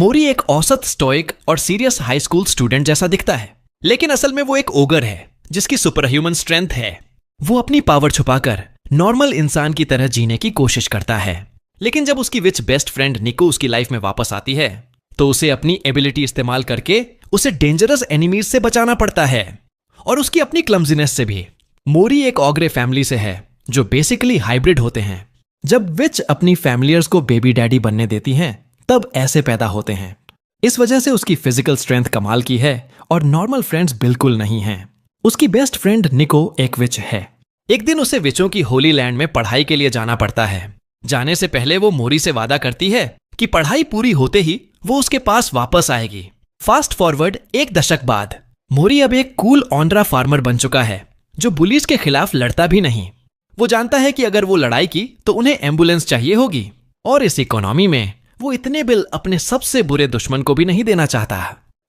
मोरी एक औसत स्टोइक और सीरियस हाई स्कूल स्टूडेंट जैसा दिखता है, लेकिन असल में वो एक ओगर है जिसकी सुपर ह्यूमन स्ट्रेंथ है। वो अपनी पावर छुपाकर नॉर्मल इंसान की तरह जीने की कोशिश करता है, लेकिन जब उसकी विच बेस्ट फ्रेंड निको उसकी लाइफ में वापस आती है तो उसे अपनी एबिलिटी इस्तेमाल करके उसे डेंजरस एनिमीज से बचाना पड़ता है, और उसकी अपनी क्लमजीनेस से भी। मोरी एक ऑग्रे फैमिली से है जो बेसिकली हाइब्रिड होते हैं। जब विच अपनी फैमिलियर्स को बेबी डैडी बनने देती हैं तब ऐसे पैदा होते हैं। इस वजह से उसकी फिजिकल स्ट्रेंथ कमाल की है और नॉर्मल फ्रेंड्स बिल्कुल नहीं हैं। उसकी बेस्ट फ्रेंड निको एक विच है। एक दिन उसे विचों की होली लैंड में पढ़ाई के लिए जाना पड़ता है। जाने से पहले वो मोरी से वादा करती है कि पढ़ाई पूरी होते ही वो उसके पास वापस आएगी। फास्ट फॉरवर्ड 1 दशक बाद मोरी अब एक कूल ऑनरा फार्मर बन चुका है जो बुलीज के खिलाफ लड़ता भी नहीं। वो जानता है कि अगर वो लड़ाई की तो उन्हें एम्बुलेंस चाहिए होगी, और इस इकोनॉमी में वो इतने बिल अपने सबसे बुरे दुश्मन को भी नहीं देना चाहता।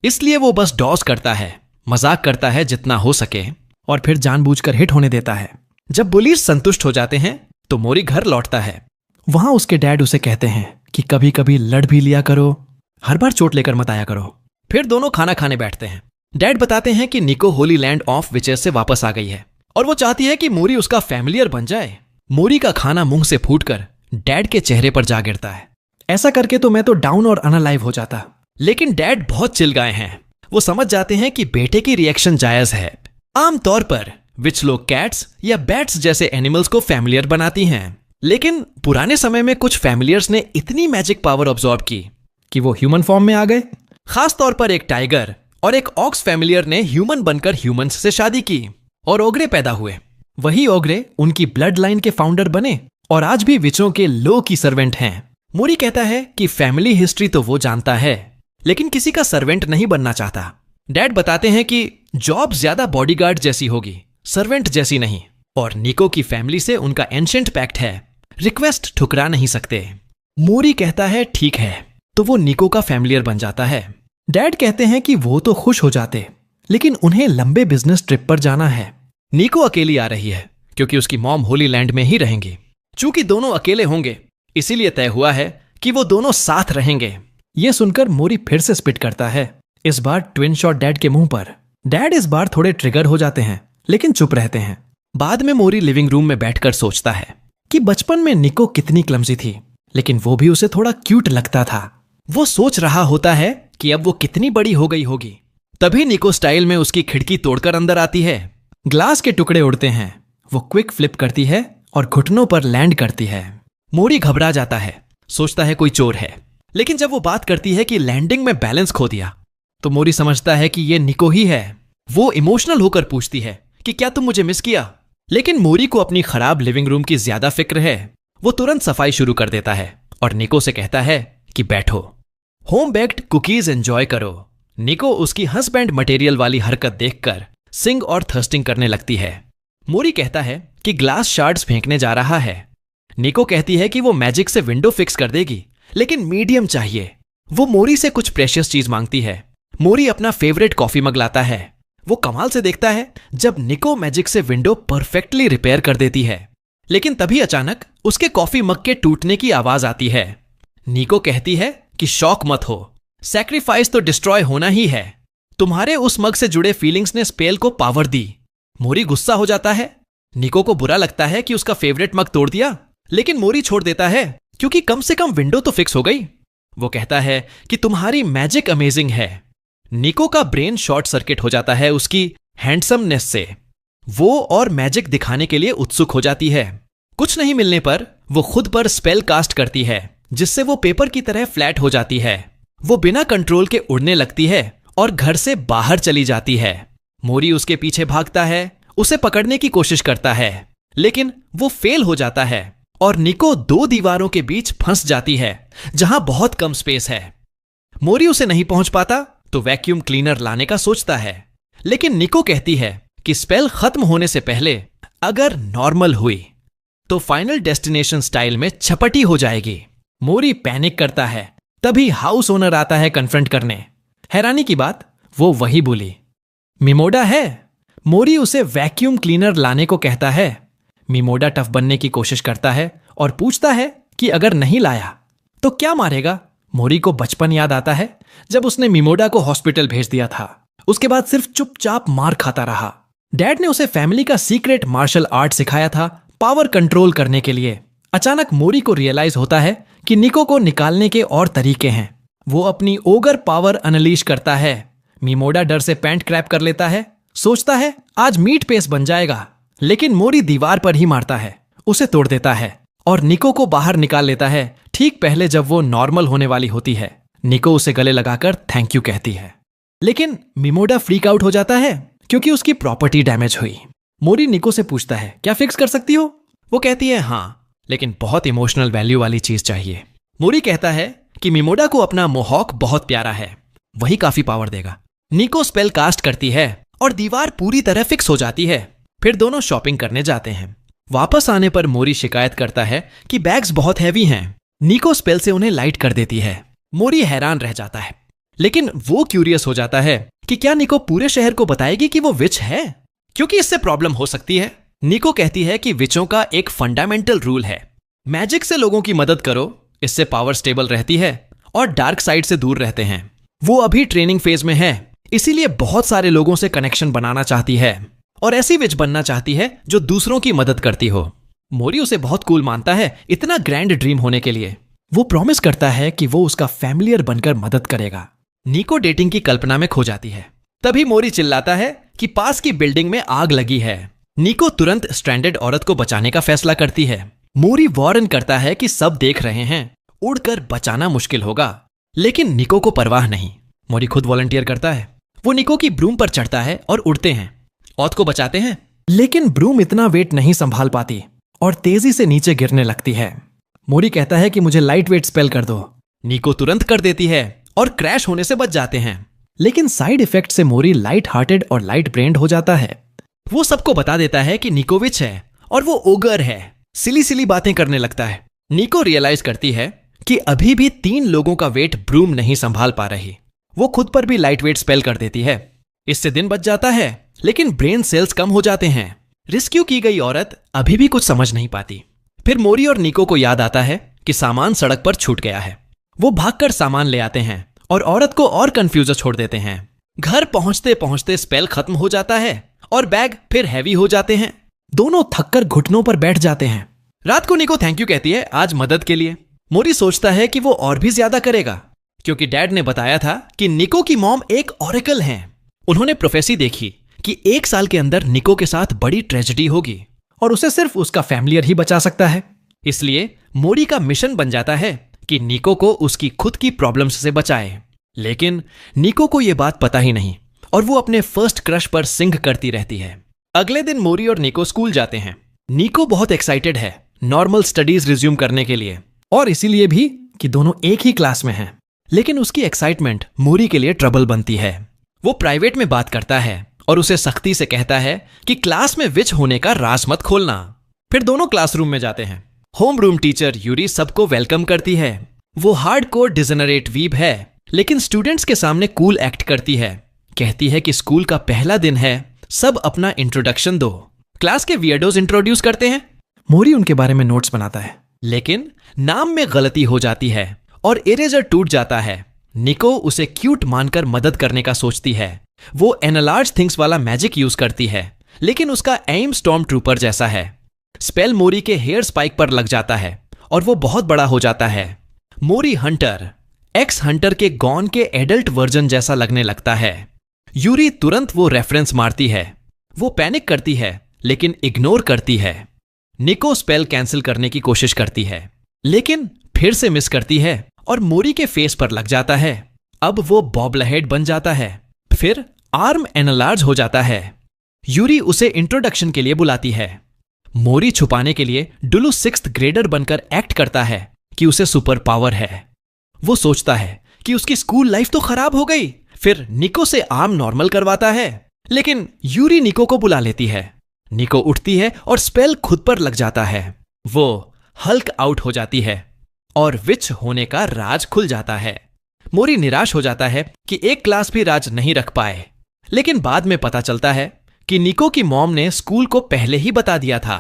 इसलिए वो बस डॉस करता है, मजाक करता है जितना हो सके, और फिर जानबूझकर हिट होने देता है। जब बुलीज संतुष्ट हो जाते हैं तो मोरी घर लौटता है। वहां उसके डैड उसे कहते हैं कि कभी कभी लड़ भी लिया करो, हर बार चोट लेकर मत आया करो। फिर दोनों खाना खाने बैठते हैं। डैड बताते हैं कि निको होली लैंड ऑफ विचेस से वापस आ गई है और वो चाहती है कि मोरी उसका फैमिलियर बन जाए। मोरी का खाना मुंह से फूटकर डैड के चेहरे पर जा गिरता है। ऐसा करके तो मैं तो डाउन और अनअलाइव हो जाता, लेकिन डैड बहुत चिल गए हैं। वो समझ जाते हैं कि बेटे की रिएक्शन जायज है। आमतौर पर विच लोग कैट्स या बैट्स जैसे एनिमल्स को फैमिलियर बनाती हैं, लेकिन पुराने समय में कुछ फैमिलियर्स ने इतनी मैजिक पावर ऑब्जॉर्व की कि वो ह्यूमन फॉर्म में आ गए। खास तौर पर एक टाइगर और एक ऑक्स फैमिलियर ने ह्यूमन बनकर ह्यूमंस से शादी की और ओग्रे पैदा हुए। वही ओग्रे उनकी ब्लड लाइन के फाउंडर बने और आज भी विचों के लो की सर्वेंट हैं। मोरी कहता है कि फैमिली हिस्ट्री तो वो जानता है, लेकिन किसी का सर्वेंट नहीं बनना चाहता। डैड बताते हैं कि जॉब ज्यादा बॉडीगार्ड जैसी होगी, सर्वेंट जैसी नहीं, और निको की फैमिली से उनका एंशिएंट पैक्ट है, रिक्वेस्ट ठुकरा नहीं सकते। मोरी कहता है ठीक है, तो वो निको का फैमिलियर बन जाता है। डैड कहते हैं कि वो तो खुश हो जाते, लेकिन उन्हें लंबे बिजनेस ट्रिप पर जाना है। निको अकेली आ रही है क्योंकि उसकी मॉम होली लैंड में ही रहेंगी। चूंकि दोनों अकेले होंगे इसीलिए तय हुआ है कि वो दोनों साथ रहेंगे। ये सुनकर मोरी फिर से स्पिट करता है, इस बार ट्विन शॉट डैड के मुंह पर। डैड इस बार थोड़े ट्रिगर हो जाते हैं, लेकिन चुप रहते हैं। बाद में मोरी लिविंग रूम में बैठकर सोचता है कि बचपन में निको कितनी क्लमजी थी, लेकिन वो भी उसे थोड़ा क्यूट लगता था। वो सोच रहा होता है कि अब वो कितनी बड़ी हो गई होगी। तभी निको स्टाइल में उसकी खिड़की तोड़कर अंदर आती है। ग्लास के टुकड़े उड़ते हैं। वो क्विक फ्लिप करती है और घुटनों पर लैंड करती है। मोरी घबरा जाता है, सोचता है कोई चोर है, लेकिन जब वो बात करती है कि लैंडिंग में बैलेंस खो दिया तो मोरी समझता है कि ये निको ही है। वो इमोशनल होकर पूछती है कि क्या तुम मुझे मिस किया, लेकिन मोरी को अपनी खराब लिविंग रूम की ज्यादा फिक्र है। वो तुरंत सफाई शुरू कर देता है और निको से कहता है कि बैठो, होम बेक्ड कुकीज एंजॉय करो। निको उसकी हस्बैंड मटेरियल वाली हरकत देखकर सिंग और थर्स्टिंग करने लगती है। मोरी कहता है कि ग्लास शार्ड्स फेंकने जा रहा है। निको कहती है कि वो मैजिक से विंडो फिक्स कर देगी, लेकिन मीडियम चाहिए। वो मोरी से कुछ प्रेशियस चीज मांगती है। मोरी अपना फेवरेट कॉफी मग लाता है। वो कमाल से देखता है जब निको मैजिक से विंडो परफेक्टली रिपेयर कर देती है, लेकिन तभी अचानक उसके कॉफी मग के टूटने की आवाज आती है। निको कहती है कि शॉक मत हो, सैक्रिफाइस तो डिस्ट्रॉय होना ही है। तुम्हारे उस मग से जुड़े फीलिंग्स ने स्पेल को पावर दी। मोरी गुस्सा हो जाता है। निको को बुरा लगता है कि उसका फेवरेट मग तोड़ दिया, लेकिन मोरी छोड़ देता है क्योंकि कम से कम विंडो तो फिक्स हो गई। वो कहता है कि तुम्हारी मैजिक अमेजिंग है। निको का ब्रेन शॉर्ट सर्किट हो जाता है उसकी हैंडसमनेस से। वो और मैजिक दिखाने के लिए उत्सुक हो जाती है। कुछ नहीं मिलने पर वो खुद पर स्पेल कास्ट करती है, जिससे वो पेपर की तरह फ्लैट हो जाती है। वो बिना कंट्रोल के उड़ने लगती है और घर से बाहर चली जाती है। मोरी उसके पीछे भागता है, उसे पकड़ने की कोशिश करता है, लेकिन वो फेल हो जाता है और निको 2 दीवारों के बीच फंस जाती है जहां बहुत कम स्पेस है। मोरी उसे नहीं पहुंच पाता तो वैक्यूम क्लीनर लाने का सोचता है, लेकिन निको कहती है कि स्पेल खत्म होने से पहले अगर नॉर्मल हुई तो फाइनल डेस्टिनेशन स्टाइल में छपटी हो जाएगी। मोरी पैनिक करता है। तभी हाउस ओनर आता है कन्फ्रंट करने। हैरानी की बात, वो वही बोली मिमोडा है। मोरी उसे वैक्यूम क्लीनर लाने को कहता है। मिमोडा टफ बनने की कोशिश करता है और पूछता है कि अगर नहीं लाया तो क्या मारेगा। मोरी को बचपन याद आता है जब उसने मिमोडा को हॉस्पिटल भेज दिया था। उसके बाद सिर्फ चुपचाप मार खाता रहा। डैड ने उसे फैमिली का सीक्रेट मार्शल आर्ट सिखाया था पावर कंट्रोल करने के लिए। अचानक मोरी को रियलाइज होता है कि निको को निकालने के और तरीके हैं। वो अपनी ओगर पावर अनलीश करता है। मिमोडा डर से पैंट क्रैप कर लेता है, सोचता है आज मीट पेस बन जाएगा, लेकिन मोरी दीवार पर ही मारता है, उसे तोड़ देता है और निको को बाहर निकाल लेता है ठीक पहले जब वो नॉर्मल होने वाली होती है। निको उसे गले लगाकर थैंक यू कहती है, लेकिन मिमोडा फ्रीक आउट हो जाता है क्योंकि उसकी प्रॉपर्टी डैमेज हुई। मोरी निको से पूछता है क्या फिक्स कर सकती हो? वो कहती है हाँ, लेकिन बहुत इमोशनल वैल्यू वाली चीज चाहिए। मोरी कहता है कि मिमोडा को अपना मोहॉक बहुत प्यारा है, वही काफी पावर देगा। निको स्पेल कास्ट करती है और दीवार पूरी तरह फिक्स हो जाती है। फिर दोनों शॉपिंग करने जाते हैं। वापस आने पर मोरी शिकायत करता है कि बैग्स बहुत हैवी हैं। निको स्पेल से उन्हें लाइट कर देती है। मोरी हैरान रह जाता है, लेकिन वो क्यूरियस हो जाता है कि क्या निको पूरे शहर को बताएगी कि वो विच है, क्योंकि इससे प्रॉब्लम हो सकती है। निको कहती है कि विचों का एक फंडामेंटल रूल है, मैजिक से लोगों की मदद करो, इससे पावर स्टेबल रहती है और डार्क साइड से दूर रहते हैं। वो अभी ट्रेनिंग फेज में है, इसीलिए बहुत सारे लोगों से कनेक्शन बनाना चाहती है और ऐसी विच बनना चाहती है जो दूसरों की मदद करती हो। मोरी उसे बहुत कूल मानता है इतना ग्रैंड ड्रीम होने के लिए। वो प्रॉमिस करता है कि वो उसका फैमिलियर बनकर मदद करेगा। निको डेटिंग की कल्पना में खो जाती है। तभी मोरी चिल्लाता है कि पास की बिल्डिंग में आग लगी है। निको तुरंत स्ट्रैंडेड औरत को बचाने का फैसला करती है। मोरी वार्न करता है कि सब देख रहे हैं, उड़कर बचाना मुश्किल होगा, लेकिन निको को परवाह नहीं। मोरी खुद वॉलंटियर करता है। वो निको की ब्रूम पर चढ़ता है और उड़ते हैं, औरत को बचाते हैं, लेकिन ब्रूम इतना वेट नहीं संभाल पाती और तेजी से नीचे गिरने लगती है। मोरी कहता है कि मुझे लाइट वेट स्पेल कर दो। निको तुरंत कर देती है और क्रैश होने से बच जाते हैं, लेकिन साइड इफेक्ट से मोरी लाइट हार्टेड और लाइट ब्रेन्ड हो जाता है। वो सबको बता देता है कि निको विच है और वो ओगर है। सिली सिली बातें करने लगता है। निको रियलाइज करती है कि अभी भी 3 लोगों का वेट ब्रूम नहीं संभाल पा रही। वो खुद पर भी लाइट वेट स्पेल कर देती है। इससे दिन बच जाता है, लेकिन ब्रेन सेल्स कम हो जाते हैं। रेस्क्यू की गई औरत अभी भी कुछ समझ नहीं पाती। फिर मोरी और निको को याद आता है कि सामान सड़क पर छूट गया है। वो भागकर सामान ले आते हैं और औरत को और कंफ्यूज छोड़ देते हैं। घर पहुंचते पहुंचते स्पेल खत्म हो जाता है और बैग फिर हैवी हो जाते हैं। दोनों थककर घुटनों पर बैठ जाते हैं। रात को निको थैंक यू कहती है आज मदद के लिए। मोरी सोचता है कि वो और भी ज्यादा करेगा, क्योंकि डैड ने बताया था कि निको की मॉम एक ऑरेकल हैं। उन्होंने प्रोफेसी देखी कि 1 साल के अंदर निको के साथ बड़ी ट्रेजेडी होगी और उसे सिर्फ उसका फैमिलियर ही बचा सकता है। इसलिए मोरी का मिशन बन जाता है कि निको को उसकी खुद की प्रॉब्लम्स से बचाए। लेकिन निको को यह बात पता ही नहीं और वो अपने फर्स्ट क्रश पर सिंग करती रहती है। अगले दिन मोरी और निको स्कूल जाते हैं। निको बहुत एक्साइटेड है नॉर्मल स्टडीज रिज्यूम करने के लिए, और इसीलिए भी कि दोनों एक ही क्लास में हैं। लेकिन उसकी एक्साइटमेंट मोरी के लिए ट्रबल बनती है। वो प्राइवेट में बात करता है और उसे सख्ती से कहता है कि क्लास में विच होने का राज मत खोलना। फिर दोनों क्लासरूम में जाते हैं। होम रूम टीचर यूरी सबको वेलकम करती है। वो हार्डकोर डिजेनरेट वीब है, लेकिन स्टूडेंट्स के सामने कूल एक्ट करती है। कहती है कि स्कूल का पहला दिन है, सब अपना इंट्रोडक्शन दो। क्लास के वियर्डोज इंट्रोड्यूस करते हैं। मोरी उनके बारे में नोट्स बनाता है, लेकिन नाम में गलती हो जाती है और इरेजर टूट जाता है। निको उसे क्यूट मानकर मदद करने का सोचती है। वो एनालार्ज थिंग्स वाला मैजिक यूज करती है, लेकिन उसका एम स्टॉर्म ट्रूपर जैसा है। स्पेल मोरी के हेयर स्पाइक पर लग जाता है और वो बहुत बड़ा हो जाता है। मोरी हंटर एक्स हंटर के गॉन के एडल्ट वर्जन जैसा लगने लगता है। यूरी तुरंत वो रेफरेंस मारती है। वो पैनिक करती है, लेकिन इग्नोर करती है। निको स्पेल कैंसिल करने की कोशिश करती है, लेकिन फिर से मिस करती है और मोरी के फेस पर लग जाता है। अब वो बॉब्लहेड बन जाता है। फिर आर्म एनालार्ज हो जाता है। यूरी उसे इंट्रोडक्शन के लिए बुलाती है। मोरी छुपाने के लिए डुलू 6th ग्रेडर बनकर एक्ट करता है कि उसे सुपर पावर है। वो सोचता है कि उसकी स्कूल लाइफ तो खराब हो गई। फिर निको से आर्म नॉर्मल करवाता है, लेकिन यूरी निको को बुला लेती है। निको उठती है और स्पेल खुद पर लग जाता है। वो हल्क आउट हो जाती है और विच होने का राज खुल जाता है। मोरी निराश हो जाता है कि एक क्लास भी राज नहीं रख पाए, लेकिन बाद में पता चलता है कि निको की मॉम ने स्कूल को पहले ही बता दिया था।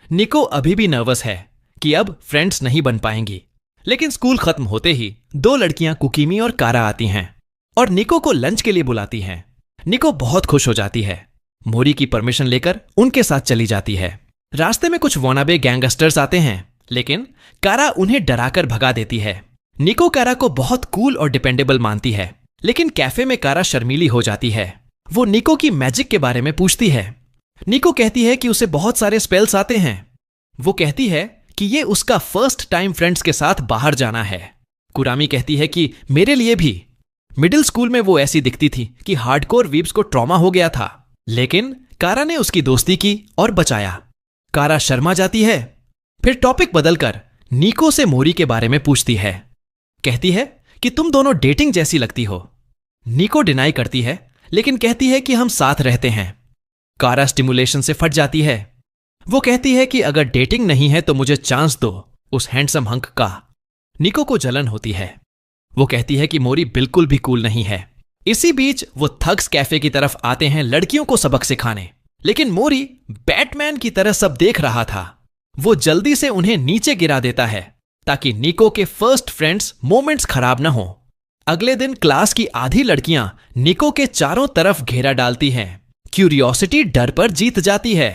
निको अभी भी नर्वस है कि अब फ्रेंड्स नहीं बन पाएंगी, लेकिन स्कूल खत्म होते ही दो लड़कियां कुकीमी और कारा आती हैं और निको को लंच के लिए बुलाती हैं। निको बहुत खुश हो जाती है, मोरी की परमिशन लेकर उनके साथ चली जाती है। रास्ते में कुछ वॉनाबे गैंगस्टर्स आते हैं, लेकिन कारा उन्हें डराकर भगा देती है। निको कारा को बहुत कूल और डिपेंडेबल मानती है, लेकिन कैफे में कारा शर्मीली हो जाती है। वो निको की मैजिक के बारे में पूछती है। निको कहती है कि उसे बहुत सारे स्पेल्स आते हैं। वो कहती है कि ये उसका फर्स्ट टाइम फ्रेंड्स के साथ बाहर जाना है। कुरामी कहती है कि मेरे लिए भी। मिडिल स्कूल में वो ऐसी दिखती थी कि हार्डकोर वीब्स को ट्रॉमा हो गया था, लेकिन कारा ने उसकी दोस्ती की और बचाया। कारा शर्मा जाती है, फिर टॉपिक बदलकर निको से मोरी के बारे में पूछती है। कहती है कि तुम दोनों डेटिंग जैसी लगती हो। निको डिनाई करती है, लेकिन कहती है कि हम साथ रहते हैं। कारा स्टिमुलेशन से फट जाती है। वो कहती है कि अगर डेटिंग नहीं है तो मुझे चांस दो उस हैंडसम हंक का। निको को जलन होती है। वो कहती है कि मोरी बिल्कुल भी कूल नहीं है। इसी बीच वो थग्स कैफे की तरफ आते हैं लड़कियों को सबक सिखाने, लेकिन मोरी बैटमैन की तरह सब देख रहा था। वो जल्दी से उन्हें नीचे गिरा देता है ताकि निको के फर्स्ट फ्रेंड्स मोमेंट्स खराब ना हो। अगले दिन क्लास की आधी लड़कियां निको के चारों तरफ घेरा डालती हैं। क्यूरियोसिटी डर पर जीत जाती है।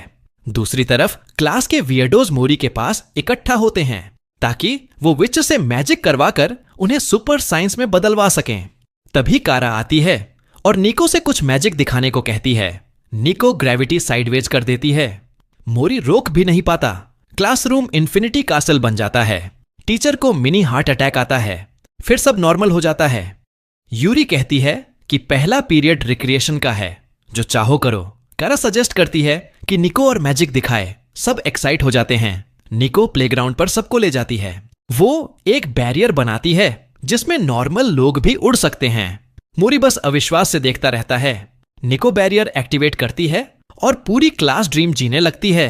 दूसरी तरफ क्लास के वियर्डोज मोरी के पास इकट्ठा होते हैं ताकि वो विच से मैजिक करवाकर उन्हें सुपर साइंस में बदलवा सकें। तभी कारा आती है और निको से कुछ मैजिक दिखाने को कहती है। निको ग्रेविटी साइडवेज कर देती है। मोरी रोक भी नहीं पाता। क्लासरूम इन्फिनिटी कासल बन जाता है। टीचर को मिनी हार्ट अटैक आता है। फिर सब नॉर्मल हो जाता है। यूरी कहती है कि पहला पीरियड रिक्रिएशन का है, जो चाहो करो। कारा सजेस्ट करती है कि निको और मैजिक दिखाए। सब एक्साइट हो जाते हैं। निको प्लेग्राउंड पर सबको ले जाती है। वो एक बैरियर बनाती है जिसमें नॉर्मल लोग भी उड़ सकते हैं। मोरी बस अविश्वास से देखता रहता है। निको बैरियर एक्टिवेट करती है और पूरी क्लास ड्रीम जीने लगती है।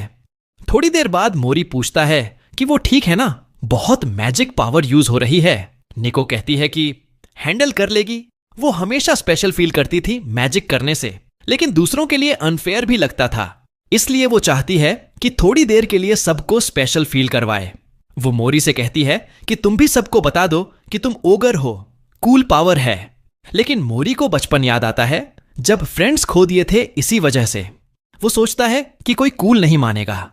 थोड़ी देर बाद मोरी पूछता है कि वो ठीक है ना, बहुत मैजिक पावर यूज हो रही है। निको कहती है कि हैंडल कर लेगी। वो हमेशा स्पेशल फील करती थी मैजिक करने से, लेकिन दूसरों के लिए अनफेयर भी लगता था। इसलिए वो चाहती है कि थोड़ी देर के लिए सबको स्पेशल फील करवाए। वो मोरी से कहती है कि तुम भी सबको बता दो कि तुम ओगर हो, कूल पावर है। लेकिन मोरी को बचपन याद आता है जब फ्रेंड्स खो दिए थे इसी वजह से। वो सोचता है कि कोई कूल नहीं मानेगा।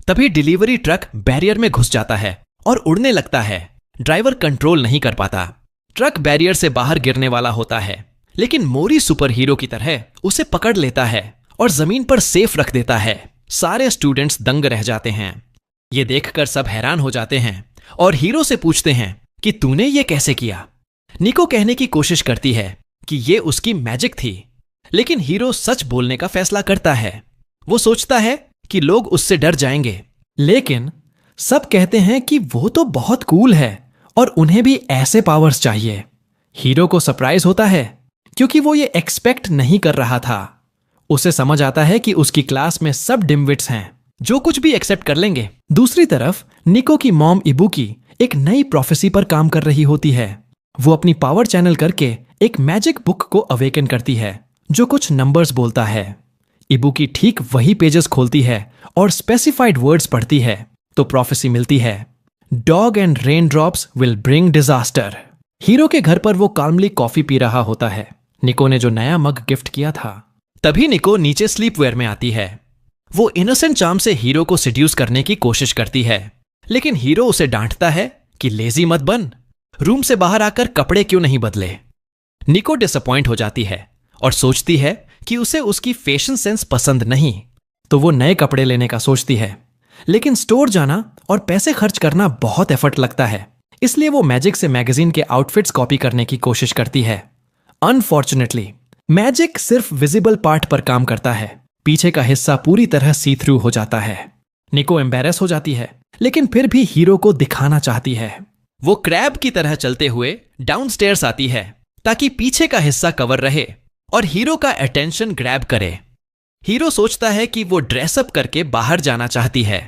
तभी डिलीवरी ट्रक बैरियर में घुस जाता है और उड़ने लगता है। ड्राइवर कंट्रोल नहीं कर पाता। ट्रक बैरियर से बाहर गिरने वाला होता है, लेकिन मोरी सुपर हीरो की तरह उसे पकड़ लेता है और जमीन पर सेफ रख देता है। सारे स्टूडेंट्स दंग रह जाते हैं। ये देखकर सब हैरान हो जाते हैं और हीरो से पूछते हैं कि तूने ये कैसे किया। निको कहने की कोशिश करती है कि ये उसकी मैजिक थी, लेकिन हीरो सच बोलने का फैसला करता है। वो सोचता है कि लोग उससे डर जाएंगे, लेकिन सब कहते हैं कि वो तो बहुत कूल है और उन्हें भी ऐसे पावर्स चाहिए। हीरो को सरप्राइज होता है क्योंकि वो ये एक्सपेक्ट नहीं कर रहा था। उसे समझ आता है कि उसकी क्लास में सब डिमविट्स हैं, जो कुछ भी एक्सेप्ट कर लेंगे। दूसरी तरफ निको की मॉम इबुकी एक नई प्रोफेसी पर काम कर रही होती है। वो अपनी पावर चैनल करके एक मैजिक बुक को अवेकन करती है जो कुछ नंबर्स बोलता है। इबुकी ठीक वही पेजेस खोलती है और स्पेसिफाइड वर्ड्स पढ़ती है तो प्रोफेसी मिलती है, dog and rain drops will bring disaster. Hero के घर पर वो काल्मली कॉफी पी रहा होता है, निको ने जो नया मग गिफ्ट किया था। तभी निको नीचे स्लीपवेयर में आती है। वो इनोसेंट चार्म से हीरो को सिड्यूस करने की कोशिश करती है, लेकिन हीरो उसे डांटता है कि लेजी मत बन, रूम से बाहर आकर कपड़े क्यों नहीं बदले। निको डिसअपॉइंट हो जाती है और सोचती है कि उसे उसकी फैशन सेंस पसंद नहीं, तो वो नए कपड़े लेने का सोचती है। लेकिन स्टोर जाना और पैसे खर्च करना बहुत एफर्ट लगता है, इसलिए वो मैजिक से मैगजीन के आउटफिट्स कॉपी करने की कोशिश करती है। अनफॉर्चुनेटली मैजिक सिर्फ विजिबल पार्ट पर काम करता है, पीछे का हिस्सा पूरी तरह सी थ्रू हो जाता है। निको एम्बैरेस हो जाती है, लेकिन फिर भी हीरो को दिखाना चाहती है। वो क्रैब की तरह चलते हुए डाउनस्टेयर्स आती है ताकि पीछे का हिस्सा कवर रहे और हीरो का अटेंशन ग्रैब करे। हीरो सोचता है कि वो ड्रेसअप करके बाहर जाना चाहती है।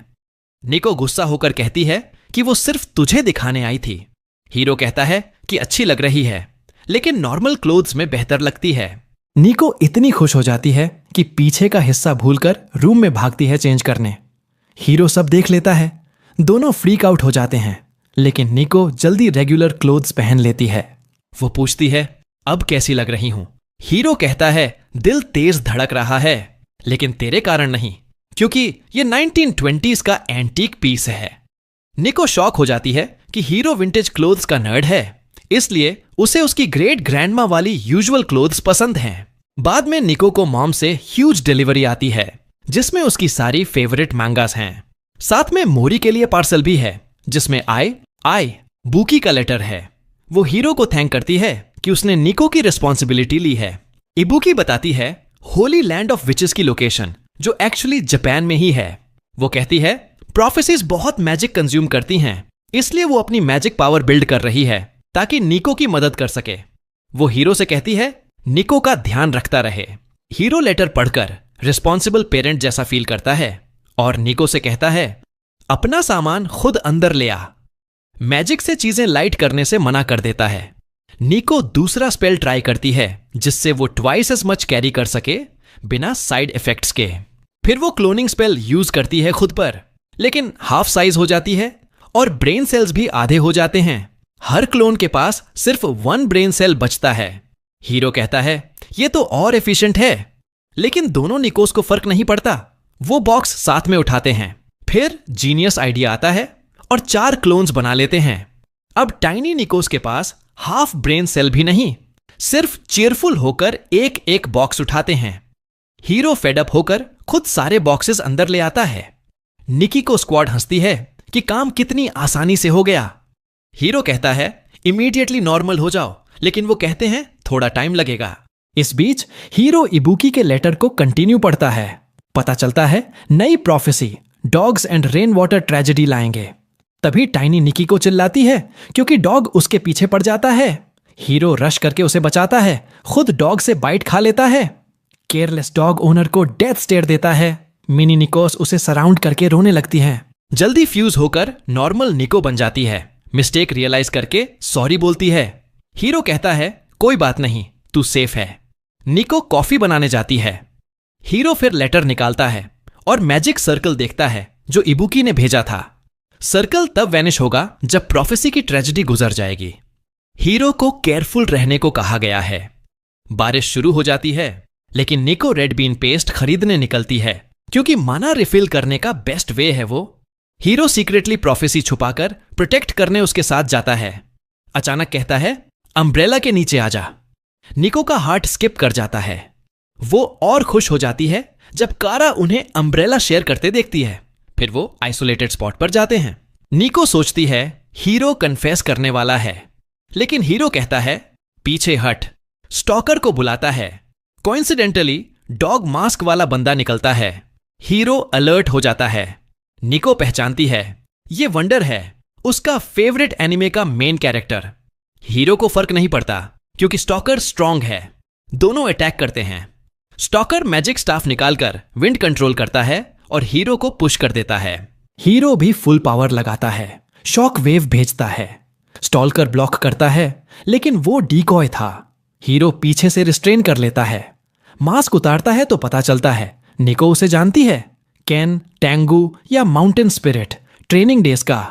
निको गुस्सा होकर कहती है कि वो सिर्फ तुझे दिखाने आई थी। हीरो कहता है कि अच्छी लग रही है, लेकिन नॉर्मल क्लोथ्स में बेहतर लगती है। निको इतनी खुश हो जाती है कि पीछे का हिस्सा भूलकर रूम में भागती है चेंज करने। हीरो सब देख लेता है। दोनों फ्रीक आउट हो जाते हैं, लेकिन निको जल्दी रेगुलर क्लोथ्स पहन लेती है। वो पूछती है, अब कैसी लग रही हूं? हीरो कहता है, दिल तेज धड़क रहा है, लेकिन तेरे कारण नहीं, क्योंकि ये 1920s का एंटीक पीस है। निको शॉक हो जाती है कि हीरो विंटेज क्लोथ्स का नर्ड है, इसलिए उसे उसकी ग्रेट ग्रैंडमा वाली यूजुअल क्लोथ्स पसंद हैं। बाद में निको को मॉम से ह्यूज डिलीवरी आती है, जिसमें उसकी सारी फेवरेट मैंगास हैं। साथ में मोरी के लिए पार्सल भी है, जिसमें आई बुकी का लेटर है। वो हीरो को थैंक करती है कि उसने निको की रिस्पॉन्सिबिलिटी ली है। इबुकी बताती है होली लैंड ऑफ विचेस की लोकेशन, जो एक्चुअली जापान में ही है। वो कहती है प्रोफेसीज बहुत मैजिक कंज्यूम करती हैं, इसलिए वो अपनी मैजिक पावर बिल्ड कर रही है ताकि निको की मदद कर सके। वो हीरो से कहती है निको का ध्यान रखता रहे। हीरो लेटर पढ़कर रिस्पॉन्सिबल पेरेंट जैसा फील करता है और निको से कहता है अपना सामान खुद अंदर ले आ। मैजिक से चीजें लाइट करने से मना कर देता है। निको दूसरा स्पेल ट्राई करती है, जिससे वो ट्वाइस एज मच कैरी कर सके बिना साइड इफेक्ट्स के। फिर वो क्लोनिंग स्पेल यूज करती है खुद पर, लेकिन हाफ साइज हो जाती है और ब्रेन सेल्स भी आधे हो जाते हैं। हर क्लोन के पास सिर्फ 1 ब्रेन सेल बचता है। हीरो कहता है ये तो और एफिशिएंट है, लेकिन दोनों निकोस को फर्क नहीं पड़ता। वो बॉक्स साथ में उठाते हैं। फिर जीनियस आइडिया आता है और 4 क्लोन्स बना लेते हैं। अब टाइनी निकोस के पास हाफ ब्रेन सेल भी नहीं, सिर्फ चेयरफुल होकर एक एक बॉक्स उठाते हैं। हीरो फेडअप होकर खुद सारे बॉक्सेस अंदर ले आता है। निकी को स्क्वाड हंसती है कि काम कितनी आसानी से हो गया। हीरो कहता है इमीडिएटली नॉर्मल हो जाओ, लेकिन वो कहते हैं थोड़ा टाइम लगेगा। इस बीच हीरो इबुकी के लेटर को कंटिन्यू पढ़ता है। पता चलता है नई prophecy dogs and rain water tragedy लाएंगे। तभी टाइनी निकी को चिल्लाती है क्योंकि डॉग उसके पीछे पड़ जाता है। हीरो रश करके उसे बचाता है, खुद डॉग से बाइट खा लेता है। केयरलेस डॉग ओनर को डेथ स्टेयर देता है। मिनी निकोस उसे सराउंड करके रोने लगती है। जल्दी फ्यूज होकर नॉर्मल निको बन जाती है। मिस्टेक रियलाइज करके सॉरी बोलती है। हीरो कहता है कोई बात नहीं, तू सेफ है। निको कॉफी बनाने जाती है। हीरो फिर लेटर निकालता है और मैजिक सर्कल देखता है जो इबुकी ने भेजा था। सर्कल तब वैनिश होगा जब प्रोफेसी की ट्रेजेडी गुजर जाएगी। हीरो को केयरफुल रहने को कहा गया है। बारिश शुरू हो जाती है, लेकिन निको रेड बीन पेस्ट खरीदने निकलती है क्योंकि माना रिफिल करने का बेस्ट वे है वो। हीरो सीक्रेटली प्रोफेसी छुपाकर प्रोटेक्ट करने उसके साथ जाता है। अचानक कहता है अम्ब्रेला के नीचे आ जा। निको का हार्ट स्किप कर जाता है। वो और खुश हो जाती है जब कारा उन्हें अम्ब्रेला शेयर करते देखती है। फिर वो आइसोलेटेड स्पॉट पर जाते हैं। निको सोचती है हीरो कन्फेस करने वाला है, लेकिन हीरो कहता है पीछे हट। स्टॉकर को बुलाता है। कोइंसिडेंटली डॉग मास्क वाला बंदा निकलता है। हीरो अलर्ट हो जाता है। निको पहचानती है ये वंडर है, उसका फेवरेट एनिमे का मेन कैरेक्टर। हीरो को फर्क नहीं पड़ता क्योंकि स्टॉकर स्ट्रांग है। दोनों अटैक करते हैं। स्टॉकर मैजिक स्टाफ निकालकर विंड कंट्रोल करता है और हीरो को पुश कर देता है। हीरो भी फुल पावर लगाता है, शॉक वेव भेजता है। स्टॉकर ब्लॉक करता है, लेकिन वो डीकॉय था। हीरो पीछे से रिस्ट्रेन कर लेता है। मास्क उतारता है तो पता चलता है निको उसे जानती है। केन, टैंगू या माउंटेन स्पिरिट ट्रेनिंग डेज का।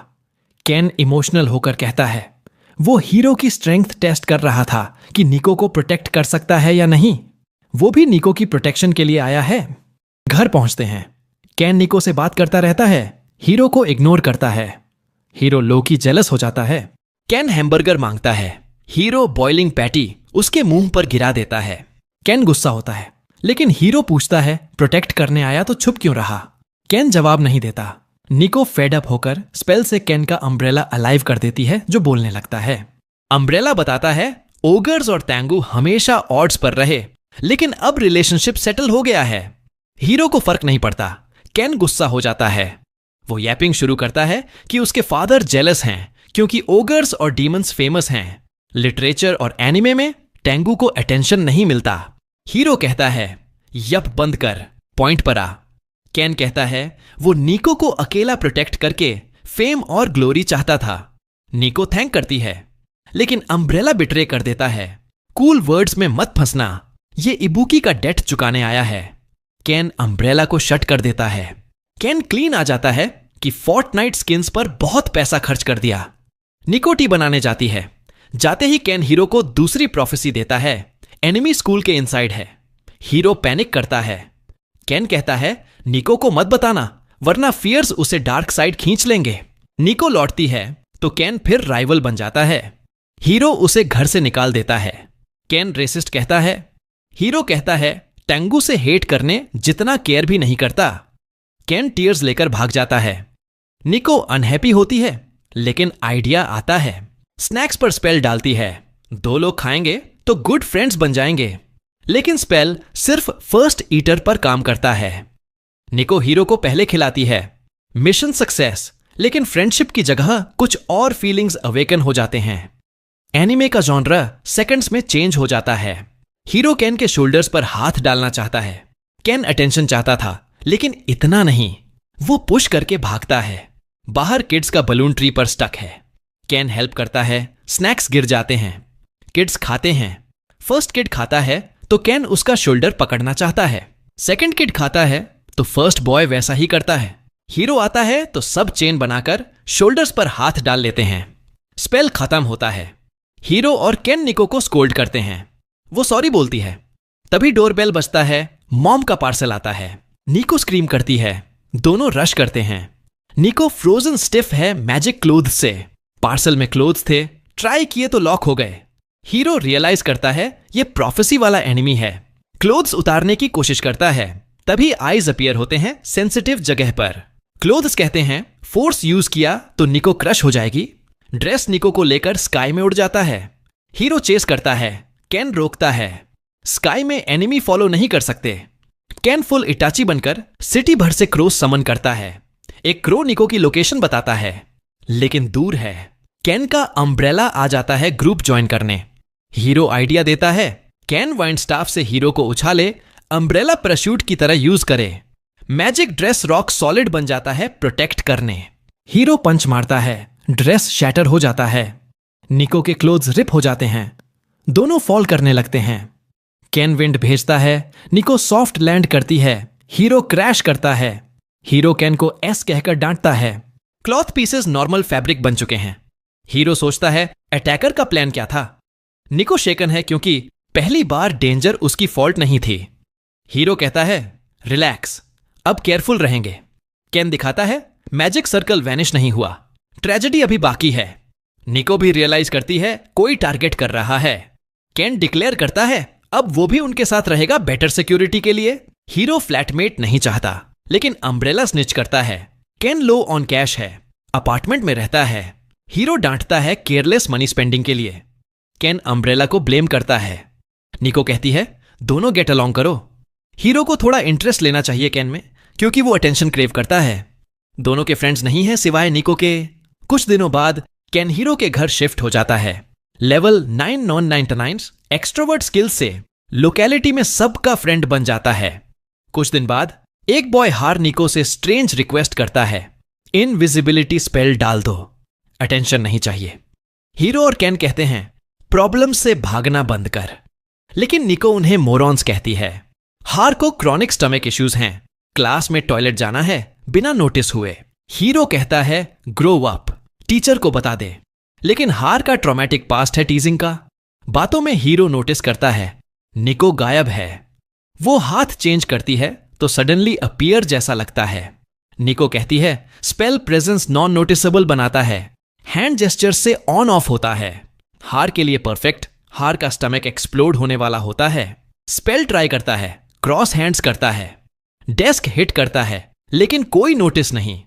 केन इमोशनल होकर कहता है वो हीरो की स्ट्रेंथ टेस्ट कर रहा था कि निको को प्रोटेक्ट कर सकता है या नहीं। वो भी निको की प्रोटेक्शन के लिए आया है। घर पहुंचते हैं। केन निको से बात करता रहता है, हीरो को इग्नोर करता है। हीरो लोकी जेलस हो जाता है। केन हैमबर्गर मांगता है। हीरो बॉइलिंग पैटी उसके मुंह पर गिरा देता है। केन गुस्सा होता है, लेकिन हीरो पूछता है प्रोटेक्ट करने आया तो चुप क्यों रहा। केन जवाब नहीं देता। निको फेड अप होकर स्पेल से केन का अम्ब्रेला अलाइव कर देती है, जो बोलने लगता है। अम्ब्रेला बताता है ओगर्स और टैंगू हमेशा ऑड्स पर रहे, लेकिन अब रिलेशनशिप सेटल हो गया है। हीरो को फर्क नहीं पड़ता। केन गुस्सा हो जाता है। वो यैपिंग शुरू करता है कि उसके फादर जेलस हैं क्योंकि ओगर्स और डीमंस फेमस हैं। लिटरेचर और एनिमे में टैंगू को अटेंशन नहीं मिलता। हीरो कहता है यप बंद कर, पॉइंट पर आ। केन कहता है वो निको को अकेला प्रोटेक्ट करके फेम और ग्लोरी चाहता था। निको थैंक करती है, लेकिन अम्ब्रेला बिट्रे कर देता है। कूल वर्ड्स में मत फंसना, ये इबुकी का डेट चुकाने आया है। केन अम्ब्रेला को शट कर देता है। केन क्लीन आ जाता है कि फोर्टनाइट स्किन्स पर बहुत पैसा खर्च कर दिया। निको टी बनाने जाती है। जाते ही केन हीरो को दूसरी प्रोफेसी देता है, एनिमी स्कूल के इनसाइड है। हीरो पैनिक करता है। केन कहता है निको को मत बताना वरना फियर्स उसे डार्क साइड खींच लेंगे। निको लौटती है तो केन फिर राइवल बन जाता है। हीरो उसे घर से निकाल देता है। केन रेसिस्ट कहता है। हीरो कहता है टेंगू से हेट करने जितना केयर भी नहीं करता। केन टीयर्स लेकर भाग जाता है। निको अनहैप्पी होती है लेकिन आइडिया आता है। स्नैक्स पर स्पेल डालती है। 2 लोग खाएंगे तो गुड फ्रेंड्स बन जाएंगे। लेकिन स्पेल सिर्फ फर्स्ट ईटर पर काम करता है। निको हीरो को पहले खिलाती है। मिशन सक्सेस, लेकिन फ्रेंडशिप की जगह कुछ और फीलिंग्स अवेकन हो जाते हैं। एनिमे का जॉनरा सेकंड्स में चेंज हो जाता है। हीरो केन के शोल्डर्स पर हाथ डालना चाहता है। केन अटेंशन चाहता था लेकिन इतना नहीं। वो पुश करके भागता है। बाहर किड्स का बलून ट्री पर स्टक है। केन हेल्प करता है। स्नैक्स गिर जाते हैं। किड्स खाते हैं। फर्स्ट किड खाता है तो केन उसका शोल्डर पकड़ना चाहता है। सेकंड किड खाता है तो फर्स्ट बॉय वैसा ही करता है। हीरो आता है तो सब चेन बनाकर शोल्डर्स पर हाथ डाल लेते हैं। स्पेल खत्म होता है। हीरो और केन निको को स्कोल्ड करते हैं। वो सॉरी बोलती है। तभी डोरबेल बजता है। मॉम का पार्सल आता है। निको स्क्रीम करती है। दोनों रश करते हैं। निको फ्रोजन स्टिफ है मैजिक क्लोथ से। पार्सल में क्लोथ्स थे। ट्राई किए तो लॉक हो गए। हीरो रियलाइज करता है ये प्रोफेसी वाला एनिमी है। क्लोथ्स उतारने की कोशिश करता है। तभी आईज अपीयर होते हैं सेंसिटिव जगह पर। क्लोथ्स कहते हैं फोर्स यूज किया तो निको क्रश हो जाएगी। ड्रेस निको को लेकर स्काई में उड़ जाता है। हीरो चेस करता है। केन रोकता है। स्काई में एनिमी फॉलो नहीं कर सकते। केन फुल इटाची बनकर सिटी भर से क्रो समन करता है। एक क्रो निको की लोकेशन बताता है लेकिन दूर है। केन का अम्ब्रेला आ जाता है ग्रुप ज्वाइन करने। हीरो आइडिया देता है केन वाइन स्टाफ से हीरो को उछाले अम्ब्रेला पैराशूट की तरह यूज करे। मैजिक ड्रेस रॉक सॉलिड बन जाता है प्रोटेक्ट करने। हीरो पंच मारता है। ड्रेस शैटर हो जाता है। निको के क्लोथ्स रिप हो जाते हैं। दोनों फॉल करने लगते हैं। केन विंड भेजता है। निको सॉफ्ट लैंड करती है। हीरो क्रैश करता है। हीरो केन को एस कहकर डांटता है। क्लॉथ पीसेस नॉर्मल फैब्रिक बन चुके हैं। हीरो सोचता है अटैकर का प्लान क्या था। निको शेकन है क्योंकि पहली बार डेंजर उसकी फॉल्ट नहीं थी। हीरो कहता है रिलैक्स, अब केयरफुल रहेंगे। केन दिखाता है मैजिक सर्कल वैनिश नहीं हुआ। ट्रेजेडी अभी बाकी है। निको भी रियलाइज करती है कोई टारगेट कर रहा है। केन डिक्लेयर करता है अब वो भी उनके साथ रहेगा बेटर सिक्योरिटी के लिए। हीरो फ्लैटमेट नहीं चाहता लेकिन अम्ब्रेला स्निच करता है। केन लो ऑन कैश है। अपार्टमेंट में रहता है। हीरो डांटता है केयरलेस मनी स्पेंडिंग के लिए। केन अम्ब्रेला को ब्लेम करता है। निको कहती है दोनों गेट अलॉन्ग करो। हीरो को थोड़ा इंटरेस्ट लेना चाहिए केन में क्योंकि वो अटेंशन क्रेव करता है। दोनों के फ्रेंड्स नहीं हैं सिवाय निको के। कुछ दिनों बाद केन हीरो के घर शिफ्ट हो जाता है। लेवल 9 नॉन-99 एक्सट्रोवर्ट स्किल्स से लोकेलिटी में सबका फ्रेंड बन जाता है। कुछ दिन बाद एक बॉय हार निको से स्ट्रेंज रिक्वेस्ट करता है इनविजिबिलिटी स्पेल डाल दो, अटेंशन नहीं चाहिए। हीरो और केन कहते हैं प्रॉब्लम से भागना बंद कर, लेकिन निको उन्हें मोरॉन्स कहती है। हार को क्रॉनिक स्टमक इश्यूज हैं। क्लास में टॉयलेट जाना है बिना नोटिस हुए। हीरो कहता है ग्रो अप, टीचर को बता दे, लेकिन हार का ट्रॉमेटिक पास्ट है टीजिंग का। बातों में हीरो नोटिस करता है निको गायब है। वो हाथ चेंज करती है तो सडनली अपीयर जैसा लगता है। निको कहती है स्पेल प्रेजेंस नॉन नोटिसेबल बनाता है। हैंड जेस्चर से ऑन ऑफ होता है। हार के लिए परफेक्ट। हार का स्टमक एक्सप्लोड होने वाला होता है। स्पेल ट्राई करता है, क्रॉस हैंड्स करता है, डेस्क हिट करता है, लेकिन कोई नोटिस नहीं।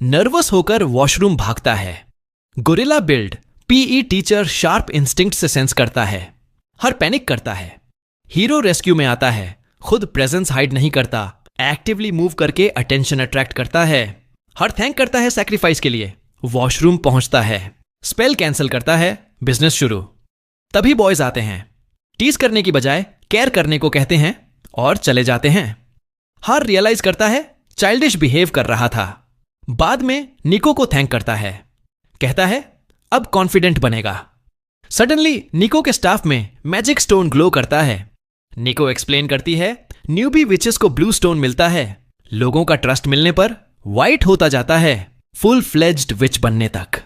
नर्वस होकर वॉशरूम भागता है। Gorilla build PE teacher sharp instinct से सेंस करता है। हर पैनिक करता है। हीरो रेस्क्यू में आता है। खुद प्रेजेंस हाइड नहीं करता, एक्टिवली मूव करके अटेंशन अट्रैक्ट करता है। हर थैंक करता है सैक्रिफाइस के लिए। वॉशरूम पहुंचता है। स्पेल कैंसिल करता है। बिजनेस शुरू। तभी बॉयज आते हैं। टीज करने की बजाय केयर करने को कहते हैं और चले जाते हैं। हर रियलाइज करता है चाइल्डिश बिहेव कर रहा था। बाद में निको को थैंक करता है। कहता है अब कॉन्फिडेंट बनेगा। सडनली निको के स्टाफ में मैजिक स्टोन ग्लो करता है। निको एक्सप्लेन करती है न्यूबी विचेस को ब्लू स्टोन मिलता है। लोगों का ट्रस्ट मिलने पर वाइट होता जाता है, फुल फ्लेज्ड विच बनने तक।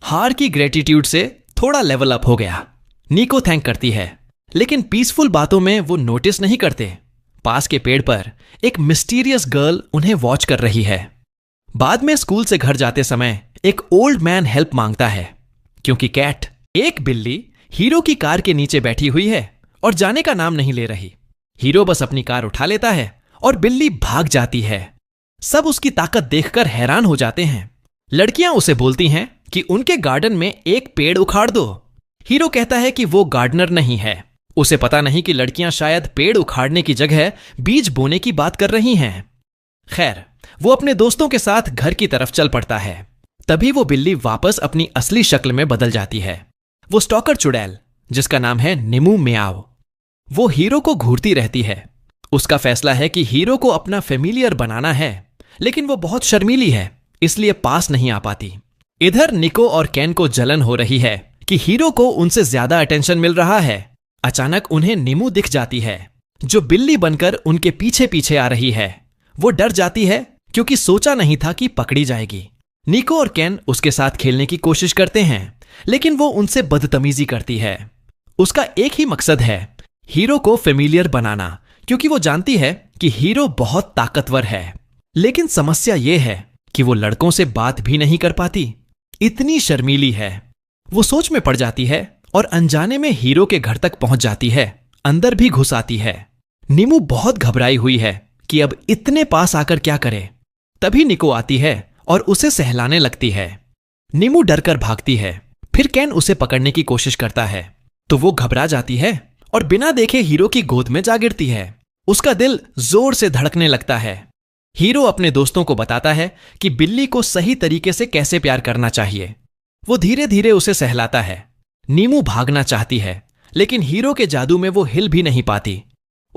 हार की ग्रेटिट्यूड से थोड़ा लेवल अप हो गया। निको थैंक करती है, लेकिन पीसफुल बातों में वो नोटिस नहीं करते पास के पेड़ पर एक मिस्टीरियस गर्ल उन्हें वॉच कर रही है। बाद में स्कूल से घर जाते समय एक ओल्ड मैन हेल्प मांगता है क्योंकि कैट, एक बिल्ली, हीरो की कार के नीचे बैठी हुई है और जाने का नाम नहीं ले रही। हीरो बस अपनी कार उठा लेता है और बिल्ली भाग जाती है। सब उसकी ताकत देखकर हैरान हो जाते हैं। लड़कियां उसे बोलती हैं कि उनके गार्डन में एक पेड़ उखाड़ दो। हीरो कहता है कि वो गार्डनर नहीं है। उसे पता नहीं कि लड़कियां शायद पेड़ उखाड़ने की जगह बीज बोने की बात कर रही हैं। खैर, वो अपने दोस्तों के साथ घर की तरफ चल पड़ता है। तभी वो बिल्ली वापस अपनी असली शक्ल में बदल जाती है। वो स्टॉकर चुड़ैल, जिसका नाम है निमू म्याओ, वो हीरो को घूरती रहती है। उसका फैसला है कि हीरो को अपना फेमिलियर बनाना है, लेकिन वो बहुत शर्मीली है, इसलिए पास नहीं आ पाती। इधर निको और कैन को जलन हो रही है कि हीरो को उनसे ज्यादा अटेंशन मिल रहा है। अचानक उन्हें निमू दिख जाती है, जो बिल्ली बनकर उनके पीछे पीछे आ रही है। वो डर जाती है क्योंकि सोचा नहीं था कि पकड़ी जाएगी। निको और कैन उसके साथ खेलने की कोशिश करते हैं, लेकिन वो उनसे बदतमीजी करती है। उसका एक ही मकसद है, हीरो को फेमिलियर बनाना, क्योंकि वो जानती है कि हीरो बहुत ताकतवर है। लेकिन समस्या ये है कि वो लड़कों से बात भी नहीं कर पाती, इतनी शर्मीली है। वो सोच में पड़ जाती है और अनजाने में हीरो के घर तक पहुंच जाती है, अंदर भी घुस आती है। निमू बहुत घबराई हुई है कि अब इतने पास आकर क्या करे। तभी निको आती है और उसे सहलाने लगती है। निमू डरकर भागती है। फिर कैन उसे पकड़ने की कोशिश करता है तो वो घबरा जाती है और बिना देखे हीरो की गोद में जा गिरती है। उसका दिल जोर से धड़कने लगता है। हीरो अपने दोस्तों को बताता है कि बिल्ली को सही तरीके से कैसे प्यार करना चाहिए। वो धीरे धीरे उसे सहलाता है। नीमू भागना चाहती है, लेकिन हीरो के जादू में वो हिल भी नहीं पाती।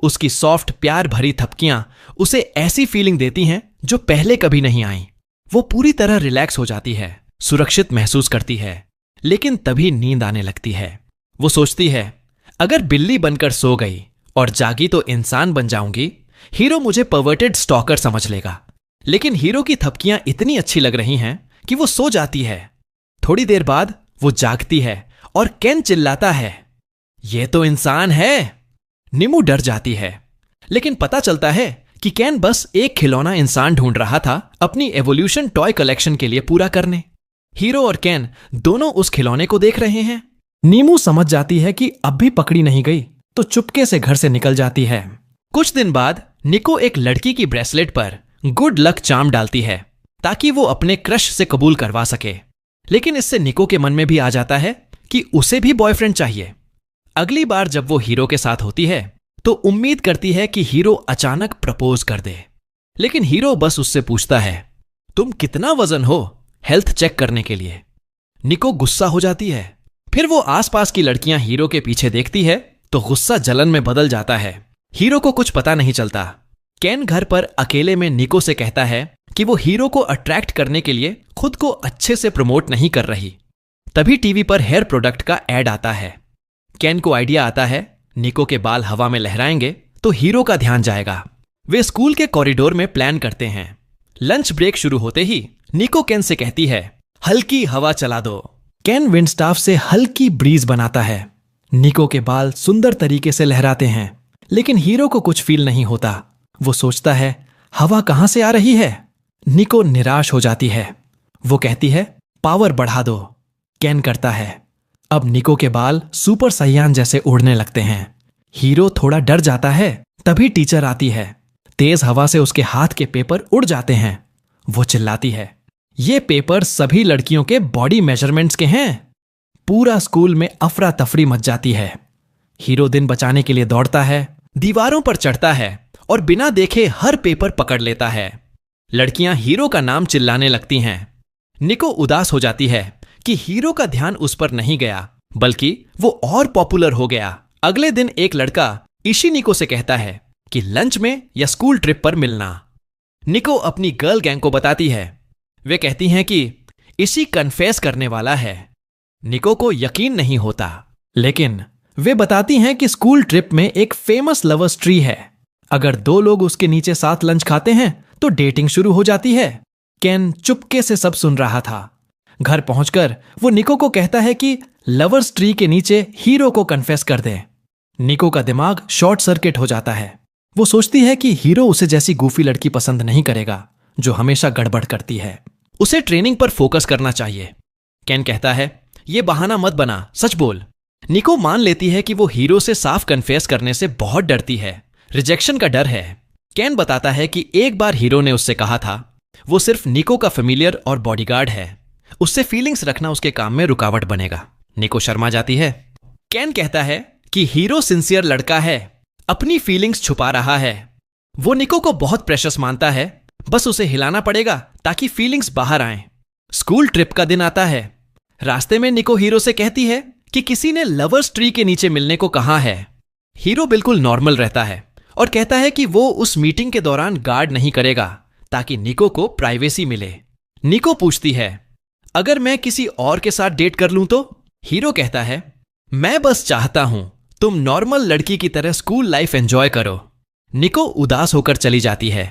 उसकी सॉफ्ट प्यार भरी थपकियां उसे ऐसी फीलिंग देती हैं जो पहले कभी नहीं आई। वो पूरी तरह रिलैक्स हो जाती है, सुरक्षित महसूस करती है, लेकिन तभी नींद आने लगती है। वो सोचती है, अगर बिल्ली बनकर सो गई और जागी तो इंसान बन जाऊंगी, हीरो मुझे परवर्टेड स्टॉकर समझ लेगा। लेकिन हीरो की थपकियां इतनी अच्छी लग रही हैं कि वो सो जाती है। थोड़ी देर बाद वो जागती है और कैन चिल्लाता है, ये तो इंसान है। निमू डर जाती है, लेकिन पता चलता है कि कैन बस एक खिलौना इंसान ढूंढ रहा था अपनी एवोल्यूशन टॉय कलेक्शन के लिए पूरा करने। हीरो और कैन दोनों उस खिलौने को देख रहे हैं। नीमू समझ जाती है कि अब भी पकड़ी नहीं गई तो चुपके से घर से निकल जाती है। कुछ दिन बाद निको एक लड़की की ब्रेसलेट पर गुड लक चार्म डालती है ताकि वो अपने क्रश से कबूल करवा सके। लेकिन इससे निको के मन में भी आ जाता है कि उसे भी बॉयफ्रेंड चाहिए। अगली बार जब वो हीरो के साथ होती है तो उम्मीद करती है कि हीरो अचानक प्रपोज कर दे, लेकिन हीरो बस उससे पूछता है, तुम कितना वजन हो, हेल्थ चेक करने के लिए। निको गुस्सा हो जाती है। फिर वो आसपास की लड़कियां हीरो के पीछे देखती है तो गुस्सा जलन में बदल जाता है। हीरो को कुछ पता नहीं चलता। कैन घर पर अकेले में निको से कहता है कि वो हीरो को अट्रैक्ट करने के लिए खुद को अच्छे से प्रमोट नहीं कर रही। तभी टीवी पर हेयर प्रोडक्ट का एड आता है। कैन को आइडिया आता है, निको के बाल हवा में लहराएंगे तो हीरो का ध्यान जाएगा। वे स्कूल के कॉरिडोर में प्लान करते हैं। लंच ब्रेक शुरू होते ही निको कैन से कहती है, हल्की हवा चला दो। कैन विंडस्टाफ से हल्की ब्रीज बनाता है। निको के बाल सुंदर तरीके से लहराते हैं, लेकिन हीरो को कुछ फील नहीं होता। वो सोचता है, हवा कहां से आ रही है। निको निराश हो जाती है। वो कहती है, पावर बढ़ा दो। कैन करता है। अब निको के बाल सुपर सैयान जैसे उड़ने लगते हैं। हीरो थोड़ा डर जाता है। तभी टीचर आती है। तेज हवा से उसके हाथ के पेपर उड़ जाते हैं। वो चिल्लाती है, ये पेपर सभी लड़कियों के बॉडी मेजरमेंट्स के हैं। पूरा स्कूल में अफरा तफरी मच जाती है। हीरो दिन बचाने के लिए दौड़ता है, दीवारों पर चढ़ता है और बिना देखे हर पेपर पकड़ लेता है। लड़कियां हीरो का नाम चिल्लाने लगती हैं। निको उदास हो जाती है कि हीरो का ध्यान उस पर नहीं गया, बल्कि वो और पॉपुलर हो गया। अगले दिन एक लड़का इशी निको से कहता है कि लंच में या स्कूल ट्रिप पर मिलना। निको अपनी गर्ल गैंग को बताती है। वे कहती हैं कि इशी कन्फेस करने वाला है। निको को यकीन नहीं होता, लेकिन वे बताती हैं कि स्कूल ट्रिप में एक फेमस लवर्स ट्री है। अगर दो लोग उसके नीचे साथ लंच खाते हैं तो डेटिंग शुरू हो जाती है। कैन चुपके से सब सुन रहा था, घर पहुंचकर वो निको को कहता है कि लवर्स ट्री के नीचे हीरो को कन्फेस कर दे। निको का दिमाग शॉर्ट सर्किट हो जाता है। वो सोचती है कि हीरो उसे जैसी गूफी लड़की पसंद नहीं करेगा जो हमेशा गड़बड़ करती है। उसे ट्रेनिंग पर फोकस करना चाहिए। केन कहता है, ये बहाना मत बना, सच बोल। निको मान लेती है कि वो हीरो से साफ कन्फेस करने से बहुत डरती है, रिजेक्शन का डर है। केन बताता है कि एक बार हीरो ने उससे कहा था वो सिर्फ निको का फेमिलियर और बॉडीगार्ड है, उससे फीलिंग्स रखना उसके काम में रुकावट बनेगा। निको शर्मा जाती है। केन कहता है कि हीरो सिंसियर लड़का है, अपनी फीलिंग्स छुपा रहा है। वो निको को बहुत प्रेशियस मानता है, बस उसे हिलाना पड़ेगा ताकि फीलिंग्स बाहर आएं। स्कूल ट्रिप का दिन आता है। रास्ते में निको हीरो से कहती है कि किसी ने लवर्स ट्री के नीचे मिलने को कहा है। हीरो बिल्कुल नॉर्मल रहता है और कहता है कि वो उस मीटिंग के दौरान गार्ड नहीं करेगा ताकि निको को प्राइवेसी मिले। निको पूछती है, अगर मैं किसी और के साथ डेट कर लूं तो? हीरो कहता है, मैं बस चाहता हूं तुम नॉर्मल लड़की की तरह स्कूल लाइफ एंजॉय करो। निको उदास होकर चली जाती है।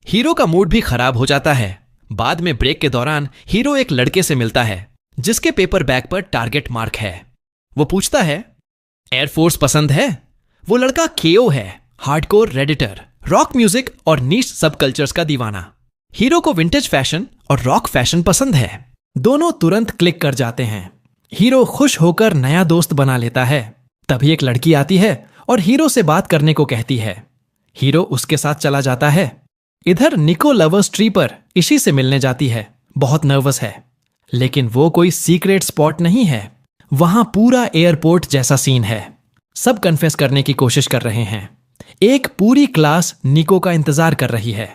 हीरो का मूड भी खराब हो जाता है। बाद में ब्रेक के दौरान हीरो एक लड़के से मिलता है जिसके पेपर बैग पर टारगेट मार्क है। वो पूछता है, एयरफोर्स पसंद है? वो लड़का केओ है, हार्डकोर रेडिटर, रॉक म्यूजिक और नीश सब कल्चर्स का दीवाना। हीरो को विंटेज फैशन और रॉक फैशन पसंद है। दोनों तुरंत क्लिक कर जाते हैं। हीरो खुश होकर नया दोस्त बना लेता है। तभी एक लड़की आती है और हीरो से बात करने को कहती है। हीरो उसके साथ चला जाता है। इधर निको लवर्स ट्री पर इशी से मिलने जाती है। बहुत नर्वस है, लेकिन वो कोई सीक्रेट स्पॉट नहीं है। वहां पूरा एयरपोर्ट जैसा सीन है। सब कन्फेस करने की कोशिश कर रहे हैं। एक पूरी क्लास निको का इंतजार कर रही है।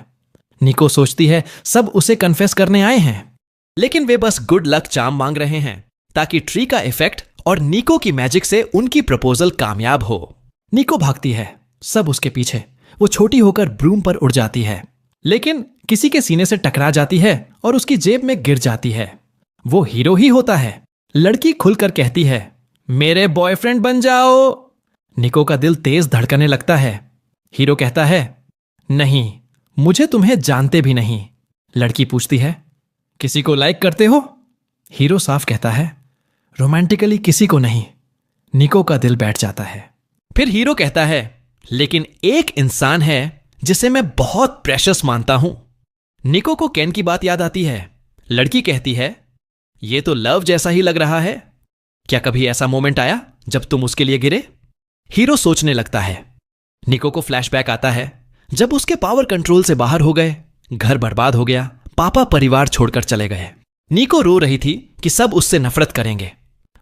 निको सोचती है सब उसे कन्फेस करने आए हैं, लेकिन वे बस गुड लक चार्म मांग रहे हैं ताकि ट्री का इफेक्ट और निको की मैजिक से उनकी प्रपोजल कामयाब हो। निको भागती है, सब उसके पीछे। वो छोटी होकर ब्रूम पर उड़ जाती है, लेकिन किसी के सीने से टकरा जाती है और उसकी जेब में गिर जाती है। वो हीरो ही होता है। लड़की खुलकर कहती है, मेरे बॉयफ्रेंड बन जाओ। निको का दिल तेज धड़कने लगता है। हीरो कहता है, नहीं, मुझे तुम्हें जानते भी नहीं। लड़की पूछती है, किसी को लाइक करते हो? हीरो साफ कहता है, रोमांटिकली किसी को नहीं। निको का दिल बैठ जाता है। फिर हीरो कहता है, लेकिन एक इंसान है जिसे मैं बहुत प्रेशियस मानता हूं। निको को केन की बात याद आती है। लड़की कहती है, ये तो लव जैसा ही लग रहा है। क्या कभी ऐसा मोमेंट आया जब तुम उसके लिए गिरे? हीरो सोचने लगता है। निको को फ्लैशबैक आता है जब उसके पावर कंट्रोल से बाहर हो गए, घर बर्बाद हो गया, पापा परिवार छोड़कर चले गए। निको रो रही थी कि सब उससे नफरत करेंगे।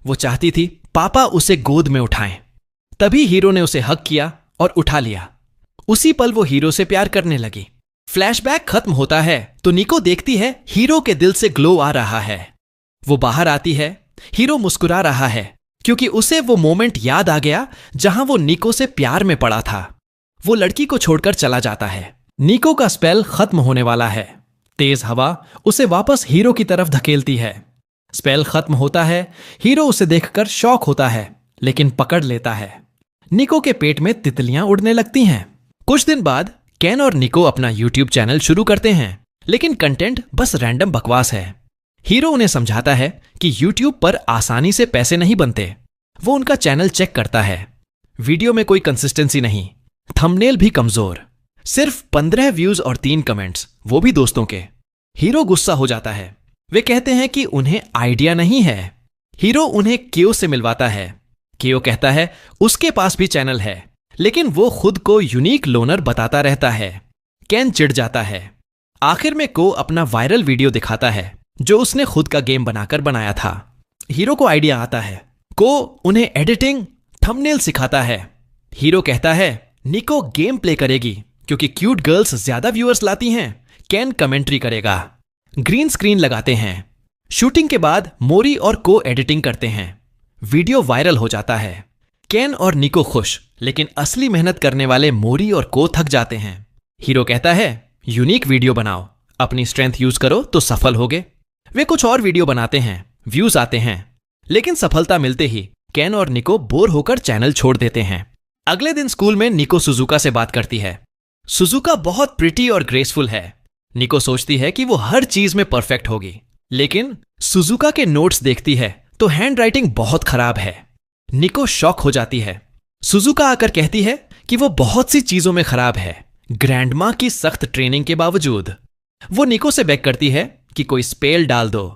वो चाहती थी पापा उसे गोद में उठाएं। तभी हीरो ने उसे हग किया और उठा लिया। उसी पल वो हीरो से प्यार करने लगी। फ्लैशबैक खत्म होता है तो निको देखती है हीरो के दिल से ग्लो आ रहा है। वो बाहर आती है। हीरो मुस्कुरा रहा है क्योंकि उसे वो मोमेंट याद आ गया जहां वो निको से प्यार में पड़ा था। वो लड़की को छोड़कर चला जाता है। निको का स्पेल खत्म होने वाला है। तेज हवा उसे वापस हीरो की तरफ धकेलती है। स्पेल खत्म होता है। हीरो उसे देखकर शॉक होता है, लेकिन पकड़ लेता है। निको के पेट में तितलियां उड़ने लगती हैं। कुछ दिन बाद केन और निको अपना यूट्यूब चैनल शुरू करते हैं, लेकिन कंटेंट बस रैंडम बकवास है। हीरो उन्हें समझाता है कि यूट्यूब पर आसानी से पैसे नहीं बनते। वो उनका चैनल चेक करता है। वीडियो में कोई कंसिस्टेंसी नहीं, थंबनेल भी कमजोर, सिर्फ 15 व्यूज और 3 कमेंट्स, वो भी दोस्तों के। हीरो गुस्सा हो जाता है। वे कहते हैं कि उन्हें आइडिया नहीं है। हीरो उन्हें केओ से मिलवाता है। केओ कहता है उसके पास भी चैनल है, लेकिन वो खुद को यूनिक लोनर बताता रहता है। केन चिढ़ जाता है। आखिर में को अपना वायरल वीडियो दिखाता है जो उसने खुद का गेम बनाकर बनाया था। हीरो को आइडिया आता है। को उन्हें एडिटिंग, थंबनेल सिखाता है। हीरो कहता है निको गेम प्ले करेगी क्योंकि क्यूट गर्ल्स ज्यादा व्यूअर्स लाती हैं। केन कमेंट्री करेगा। ग्रीन स्क्रीन लगाते हैं। शूटिंग के बाद मोरी और को एडिटिंग करते हैं। वीडियो वायरल हो जाता है। केन और निको खुश, लेकिन असली मेहनत करने वाले मोरी और को थक जाते हैं। हीरो कहता है यूनिक वीडियो बनाओ, अपनी स्ट्रेंथ यूज करो तो सफल होगे। वे कुछ और वीडियो बनाते हैं, व्यूज आते हैं, लेकिन सफलता मिलते ही केन और निको बोर होकर चैनल छोड़ देते हैं। अगले दिन स्कूल में निको सुजुका से बात करती है। सुजुका बहुत प्रिटी और ग्रेसफुल है। निको सोचती है कि वो हर चीज में परफेक्ट होगी, लेकिन सुजुका के नोट्स देखती है तो हैंडराइटिंग बहुत खराब है। निको शॉक हो जाती है। सुजुका आकर कहती है कि वो बहुत सी चीजों में खराब है, ग्रैंडमा की सख्त ट्रेनिंग के बावजूद। वो निको से बेग करती है कि कोई स्पेल डाल दो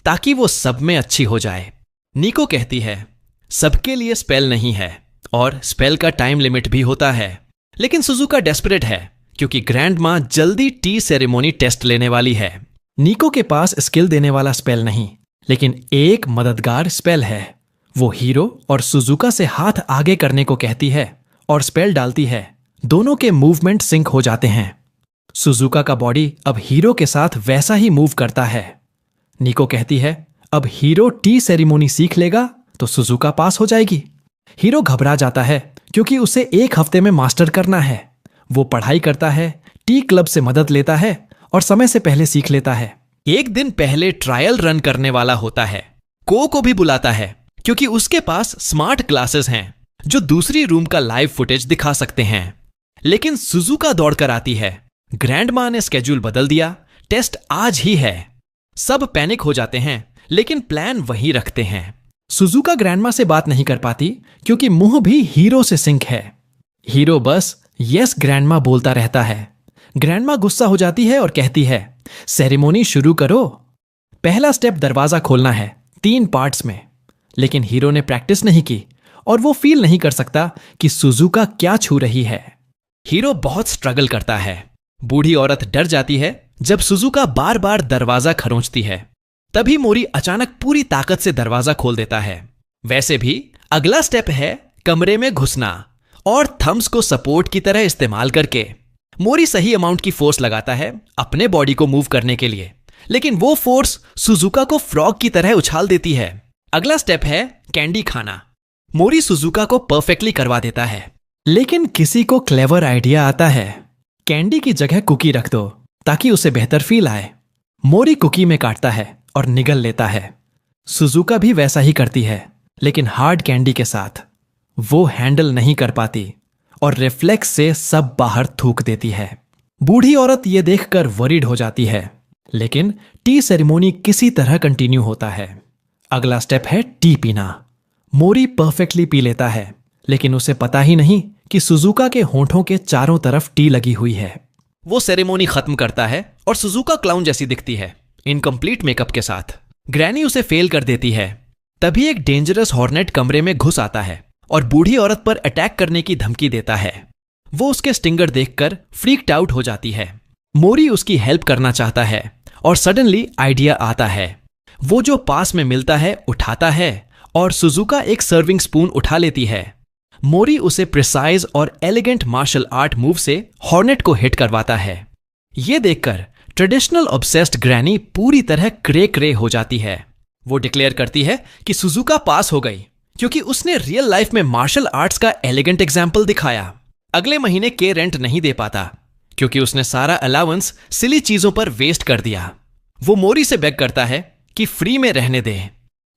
ताकि वो सब में अच्छी हो जाए। निको कहती है सबके लिए स्पेल नहीं है और स्पेल का टाइम लिमिट भी होता है। लेकिन सुजुका डेस्परेट है क्योंकि ग्रैंडमा जल्दी टी सेरेमोनी टेस्ट लेने वाली है। निको के पास स्किल देने वाला स्पेल नहीं, लेकिन एक मददगार स्पेल है। वो हीरो और सुजुका से हाथ आगे करने को कहती है और स्पेल डालती है। दोनों के मूवमेंट सिंक हो जाते हैं। सुजुका का बॉडी अब हीरो के साथ वैसा ही मूव करता है। निको कहती है अब हीरो टी सेरेमोनी सीख लेगा तो सुजुका पास हो जाएगी। हीरो घबरा जाता है क्योंकि उसे एक हफ्ते में मास्टर करना है। वो पढ़ाई करता है, टी क्लब से मदद लेता है और समय से पहले सीख लेता है। एक दिन पहले ट्रायल रन करने वाला होता है। को भी बुलाता है क्योंकि उसके पास स्मार्ट ग्लासेस हैं जो दूसरी रूम का लाइव फुटेज दिखा सकते हैं। लेकिन सुजुका दौड़कर आती है। ग्रैंडमा ने स्केड्यूल बदल दिया, टेस्ट आज ही है। सब पैनिक हो जाते हैं लेकिन प्लान वही रखते हैं। सुजुका ग्रैंडमा से बात नहीं कर पाती क्योंकि मुंह भी हीरो से सिंक है। हीरो बस यस ग्रैंडमा बोलता रहता है। ग्रैंडमा गुस्सा हो जाती है और कहती है सेरेमोनी शुरू करो। पहला स्टेप दरवाजा खोलना है 3 पार्ट्स में। लेकिन हीरो ने प्रैक्टिस नहीं की और वो फील नहीं कर सकता कि सुजुका क्या छू रही है। हीरो बहुत स्ट्रगल करता है। बूढ़ी औरत डर जाती है जब सुजुका बार बार दरवाजा खरोंचती है। तभी मोरी अचानक पूरी ताकत से दरवाजा खोल देता है। वैसे भी अगला स्टेप है कमरे में घुसना और थम्स को सपोर्ट की तरह इस्तेमाल करके। मोरी सही अमाउंट की फोर्स लगाता है अपने बॉडी को मूव करने के लिए, लेकिन वो फोर्स सुजुका को फ्रॉग की तरह उछाल देती है। अगला स्टेप है कैंडी खाना। मोरी सुजुका को परफेक्टली करवा देता है, लेकिन किसी को क्लेवर आइडिया आता है। कैंडी की जगह कुकी रख दो ताकि उसे बेहतर फील आए। मोरी कुकी में काटता है और निगल लेता है। सुजुका भी वैसा ही करती है, लेकिन हार्ड कैंडी के साथ। वो हैंडल नहीं कर पाती और रिफ्लेक्स से सब बाहर थूक देती है। बूढ़ी औरत ये देखकर वरीड हो जाती है, लेकिन टी सेरेमोनी किसी तरह कंटिन्यू होता है। अगला स्टेप है टी पीना। मोरी परफेक्टली पी लेता है, लेकिन उसे पता ही नहीं कि सुजुका के होंठों के चारों तरफ टी लगी हुई है। वो सेरेमोनी खत्म करता है और सुजुका क्लाउन जैसी दिखती है, इनकम्प्लीट मेकअप के साथ। ग्रैनी उसे फेल कर देती है। तभी एक डेंजरस हॉर्नेट कमरे में घुस आता है और बूढ़ी औरत पर अटैक करने की धमकी देता है। वो उसके स्टिंगर देखकर फ्रीक्ड आउट हो जाती है। मोरी उसकी हेल्प करना चाहता है और सडनली आइडिया आता है। वो जो पास में मिलता है उठाता है और सुजुका एक सर्विंग स्पून उठा लेती है। मोरी उसे प्रिसाइज और एलिगेंट मार्शल आर्ट मूव से हॉर्नेट को हिट करवाता है। ये देखकर ट्रेडिशनल ऑब्सेस्ड ग्रैनी पूरी तरह क्रे हो जाती है। वो डिक्लेयर करती है कि सुजुका पास हो गई क्योंकि उसने रियल लाइफ में मार्शल आर्ट्स का एलिगेंट एग्जाम्पल दिखाया। अगले महीने के रेंट नहीं दे पाता क्योंकि उसने सारा अलाउंस सिली चीजों पर वेस्ट कर दिया। वो मोरी से बेग करता है कि फ्री में रहने दे,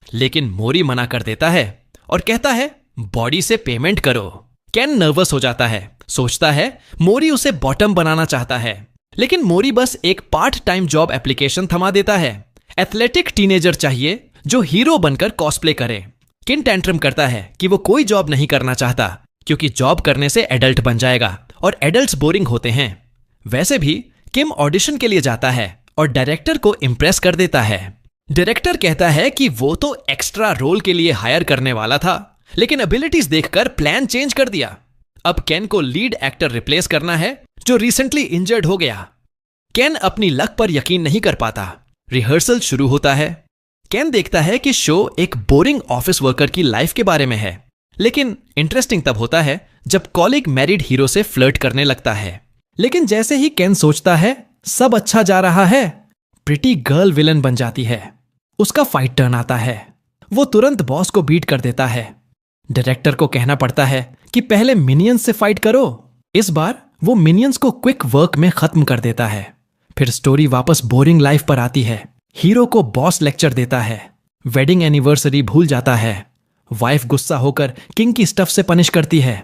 लेकिन मोरी मना कर देता है और कहता है बॉडी से पेमेंट करो। केन नर्वस हो जाता है, सोचता है मोरी उसे बॉटम बनाना चाहता है, लेकिन मोरी बस एक पार्ट टाइम जॉब एप्लीकेशन थमा देता है। एथलेटिक टीनेजर चाहिए जो हीरो बनकर कॉस्प्ले करे। किन टेंट्रम करता है कि वो कोई जॉब नहीं करना चाहता क्योंकि जॉब करने से एडल्ट बन जाएगा और एडल्ट्स बोरिंग होते हैं। वैसे भी किम ऑडिशन के लिए जाता है और डायरेक्टर को इंप्रेस कर देता है। डायरेक्टर कहता है कि वो तो एक्स्ट्रा रोल के लिए हायर करने वाला था, लेकिन एबिलिटीज देखकर प्लान चेंज कर दिया। अब केन को लीड एक्टर रिप्लेस करना है जो रिसेंटली इंजर्ड हो गया। केन अपनी लक पर यकीन नहीं कर पाता। रिहर्सल शुरू होता है। केन देखता है कि शो एक बोरिंग ऑफिस वर्कर की लाइफ के बारे में है, लेकिन इंटरेस्टिंग तब होता है जब कॉलिग मैरिड हीरो से फ्लर्ट करने लगता है। लेकिन जैसे ही केन सोचता है सब अच्छा जा रहा है, प्रिटी गर्ल विलन बन जाती है। उसका फाइट टर्न आता है। वो तुरंत बॉस को बीट कर देता है। डायरेक्टर को कहना पड़ता है कि पहले मिनियंस से फाइट करो। इस बार वो मिनियंस को क्विक वर्क में खत्म कर देता है। फिर स्टोरी वापस बोरिंग लाइफ पर आती है। हीरो को बॉस लेक्चर देता है। वेडिंग एनिवर्सरी भूल जाता है। वाइफ गुस्सा होकर किंग की स्टफ से पनिश करती है।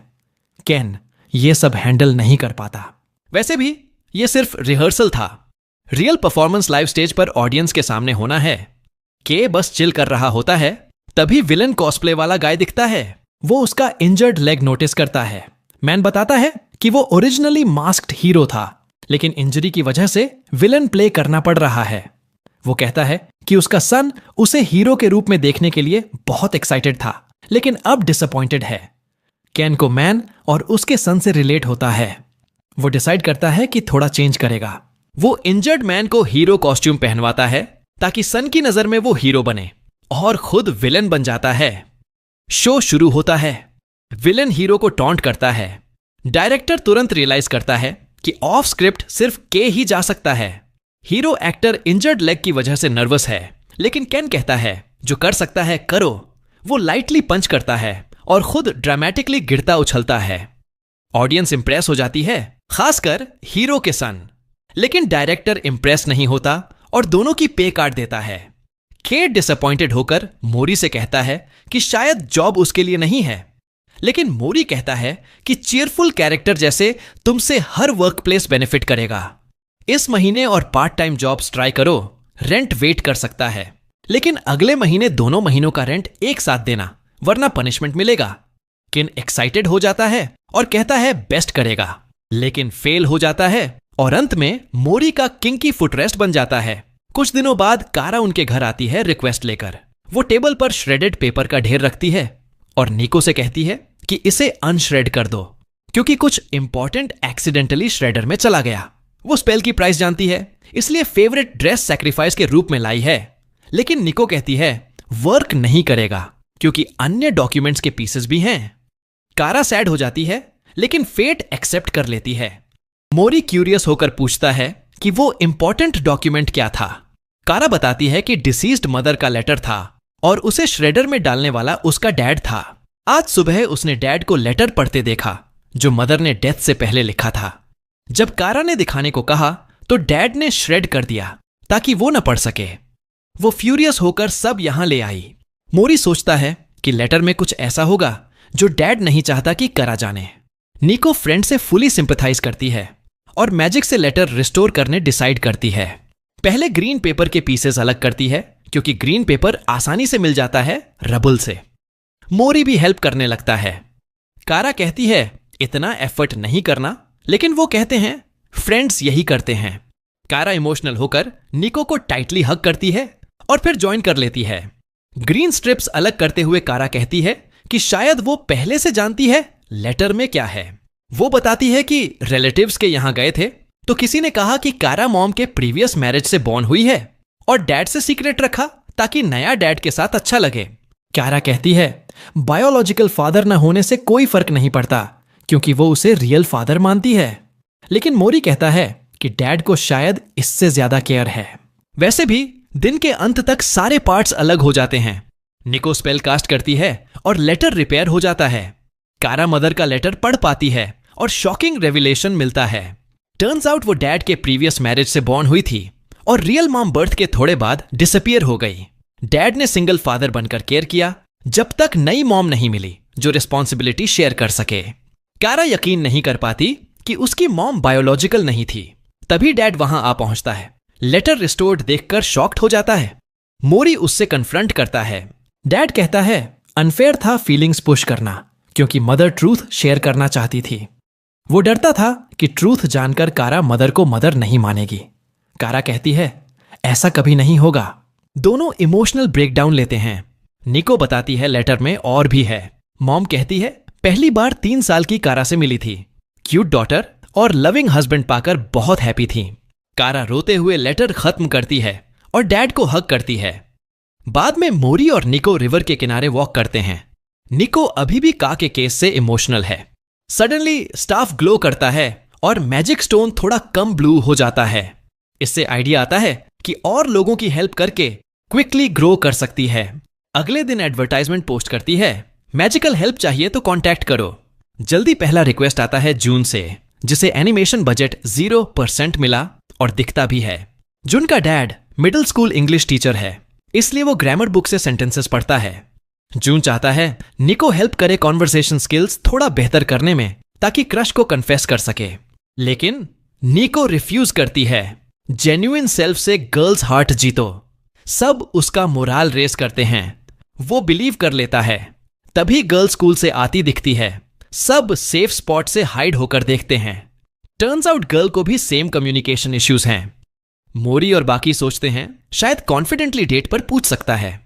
केन ये सब हैंडल नहीं कर पाता। वैसे भी ये सिर्फ रिहर्सल था। रियल परफॉर्मेंस लाइव स्टेज पर ऑडियंस के सामने होना है। के बस चिल कर रहा होता है, तभी विलन कॉस्प्ले वाला गाय दिखता है। वो उसका इंजर्ड लेग नोटिस करता है। मैन बताता है कि वो ओरिजिनली मास्क्ड हीरो था, लेकिन इंजरी की वजह से विलन प्ले करना पड़ रहा है। वो कहता है कि उसका सन उसे हीरो के रूप में देखने के लिए बहुत एक्साइटेड था, लेकिन अब डिसअपॉइंटेड है। कैन को मैन और उसके सन से रिलेट होता है। वो डिसाइड करता है कि थोड़ा चेंज करेगा। वो इंजर्ड मैन को हीरो कॉस्ट्यूम पहनवाता है ताकि सन की नजर में वो हीरो बने, और खुद विलन बन जाता है। शो शुरू होता है। विलन हीरो को टॉन्ट करता है। डायरेक्टर तुरंत रियलाइज करता है कि ऑफ स्क्रिप्ट सिर्फ के ही जा सकता है। हीरो एक्टर इंजर्ड लेग की वजह से नर्वस है, लेकिन कैन कहता है जो कर सकता है करो। वो लाइटली पंच करता है और खुद ड्रामेटिकली गिरता उछलता है। ऑडियंस इंप्रेस हो जाती है, खासकर हीरो के सन। लेकिन डायरेक्टर इंप्रेस नहीं होता और दोनों की पे काट देता है। के डिसअपॉइंटेड होकर मोरी से कहता है कि शायद जॉब उसके लिए नहीं है, लेकिन मोरी कहता है कि चीयरफुल कैरेक्टर जैसे तुमसे हर वर्क प्लेस बेनिफिट करेगा। इस महीने और पार्ट टाइम जॉब्स ट्राई करो, रेंट वेट कर सकता है, लेकिन अगले महीने दोनों महीनों का रेंट एक साथ देना, वरना पनिशमेंट मिलेगा। किन एक्साइटेड हो जाता है और कहता है बेस्ट करेगा, लेकिन फेल हो जाता है और अंत में मोरी का किंकी फुटरेस्ट बन जाता है। कुछ दिनों बाद कारा उनके घर आती है रिक्वेस्ट लेकर। वो टेबल पर श्रेडेड पेपर का ढेर रखती है और निको से कहती है कि इसे अनश्रेड कर दो, क्योंकि कुछ इंपॉर्टेंट एक्सीडेंटली श्रेडर में चला गया। वो स्पेल की प्राइस जानती है, इसलिए फेवरेट ड्रेस सैक्रिफाइस के रूप में लाई है। लेकिन निको कहती है वर्क नहीं करेगा क्योंकि अन्य डॉक्यूमेंट्स के पीसेस भी हैं। कारा सैड हो जाती है, लेकिन फेट एक्सेप्ट कर लेती है। मोरी क्यूरियस होकर पूछता है कि वो इंपॉर्टेंट डॉक्यूमेंट क्या था। कारा बताती है कि डिसीज्ड मदर का लेटर था और उसे श्रेडर में डालने वाला उसका डैड था। आज सुबह उसने डैड को लेटर पढ़ते देखा जो मदर ने डेथ से पहले लिखा था। जब कारा ने दिखाने को कहा तो डैड ने श्रेड कर दिया ताकि वो न पढ़ सके। वो फ्यूरियस होकर सब यहां ले आई। मोरी सोचता है कि लेटर में कुछ ऐसा होगा जो डैड नहीं चाहता कि करा जाने। निको फ्रेंड से फुली सिंपैथाइज करती है और मैजिक से लेटर रिस्टोर करने डिसाइड करती है। पहले ग्रीन पेपर के पीसेस अलग करती है क्योंकि ग्रीन पेपर आसानी से मिल जाता है रबल से। मोरी भी हेल्प करने लगता है। कारा कहती है इतना एफर्ट नहीं करना, लेकिन वो कहते हैं फ्रेंड्स यही करते हैं। कारा इमोशनल होकर निको को टाइटली हग करती है और फिर ज्वाइन कर लेती है। ग्रीन स्ट्रिप्स अलग करते हुए कारा कहती है कि शायद वो पहले से जानती है लेटर में क्या है। वो बताती है कि रिलेटिव्स के यहां गए थे तो किसी ने कहा कि कारा मॉम के प्रीवियस मैरिज से बॉर्न हुई है और डैड से सीक्रेट रखा ताकि नया डैड के साथ अच्छा लगे। कारा कहती है बायोलॉजिकल फादर न होने से कोई फर्क नहीं पड़ता क्योंकि वो उसे रियल फादर मानती है। लेकिन मोरी कहता है कि डैड को शायद इससे ज्यादा केयर है। वैसे भी दिन के अंत तक सारे पार्ट्स अलग हो जाते हैं। निको स्पेल कास्ट करती है और लेटर रिपेयर हो जाता है। कारा मदर का लेटर पढ़ पाती है और शॉकिंग रेविलेशन मिलता है। टर्न्स आउट वो डैड के प्रीवियस मैरिज से बॉर्न हुई थी और रियल मॉम बर्थ के थोड़े बाद डिसअपियर हो गई। डैड ने सिंगल फादर बनकर केयर किया जब तक नई मॉम नहीं मिली जो रिस्पॉन्सिबिलिटी शेयर कर सके। कारा यकीन नहीं कर पाती कि उसकी मॉम बायोलॉजिकल नहीं थी। तभी डैड वहां आ पहुंचता है। लेटर रिस्टोर्ड देखकर शॉक्ड हो जाता है। मोरी उससे कन्फ्रंट करता है। डैड कहता है अनफेयर था फीलिंग्स पुश करना क्योंकि मदर ट्रूथ शेयर करना चाहती थी। वो डरता था कि ट्रूथ जानकर कारा मदर को मदर नहीं मानेगी। कारा कहती है ऐसा कभी नहीं होगा। दोनों इमोशनल ब्रेकडाउन लेते हैं। निको बताती है लेटर में और भी है। मॉम कहती है पहली बार 3 साल की कारा से मिली थी, क्यूट डॉटर और लविंग हस्बैंड पाकर बहुत हैप्पी थी। कारा रोते हुए लेटर खत्म करती है और डैड को हग करती है। बाद में मोरी और निको रिवर के किनारे वॉक करते हैं। निको अभी भी का के केस से इमोशनल है। सडनली स्टाफ ग्लो करता है और मैजिक स्टोन थोड़ा कम ब्लू हो जाता है। इससे आइडिया आता है कि और लोगों की हेल्प करके क्विकली ग्रो कर सकती है। अगले दिन एडवर्टाइजमेंट पोस्ट करती है मैजिकल हेल्प चाहिए तो कांटेक्ट करो। जल्दी पहला रिक्वेस्ट आता है जून से, जिसे एनिमेशन बजट 0% मिला और दिखता भी है। जून का dad middle school English teacher है, इसलिए वो ग्रामर बुक से सेंटेंसेस पढ़ता है। जून चाहता है निको हेल्प करे कॉन्वर्सेशन स्किल्स थोड़ा बेहतर करने में ताकि क्रश को कन्फेस कर सके, लेकिन निको रिफ्यूज करती है। जेन्युइन सेल्फ से गर्ल्स हार्ट जीतो। सब उसका मोराल रेस करते हैं। वो बिलीव कर लेता है। तभी गर्ल स्कूल से आती दिखती है। सब सेफ स्पॉट से हाइड होकर देखते हैं। टर्न्स आउट गर्ल को भी सेम कम्युनिकेशन इश्यूज हैं। मोरी और बाकी सोचते हैं शायद कॉन्फिडेंटली डेट पर पूछ सकता है।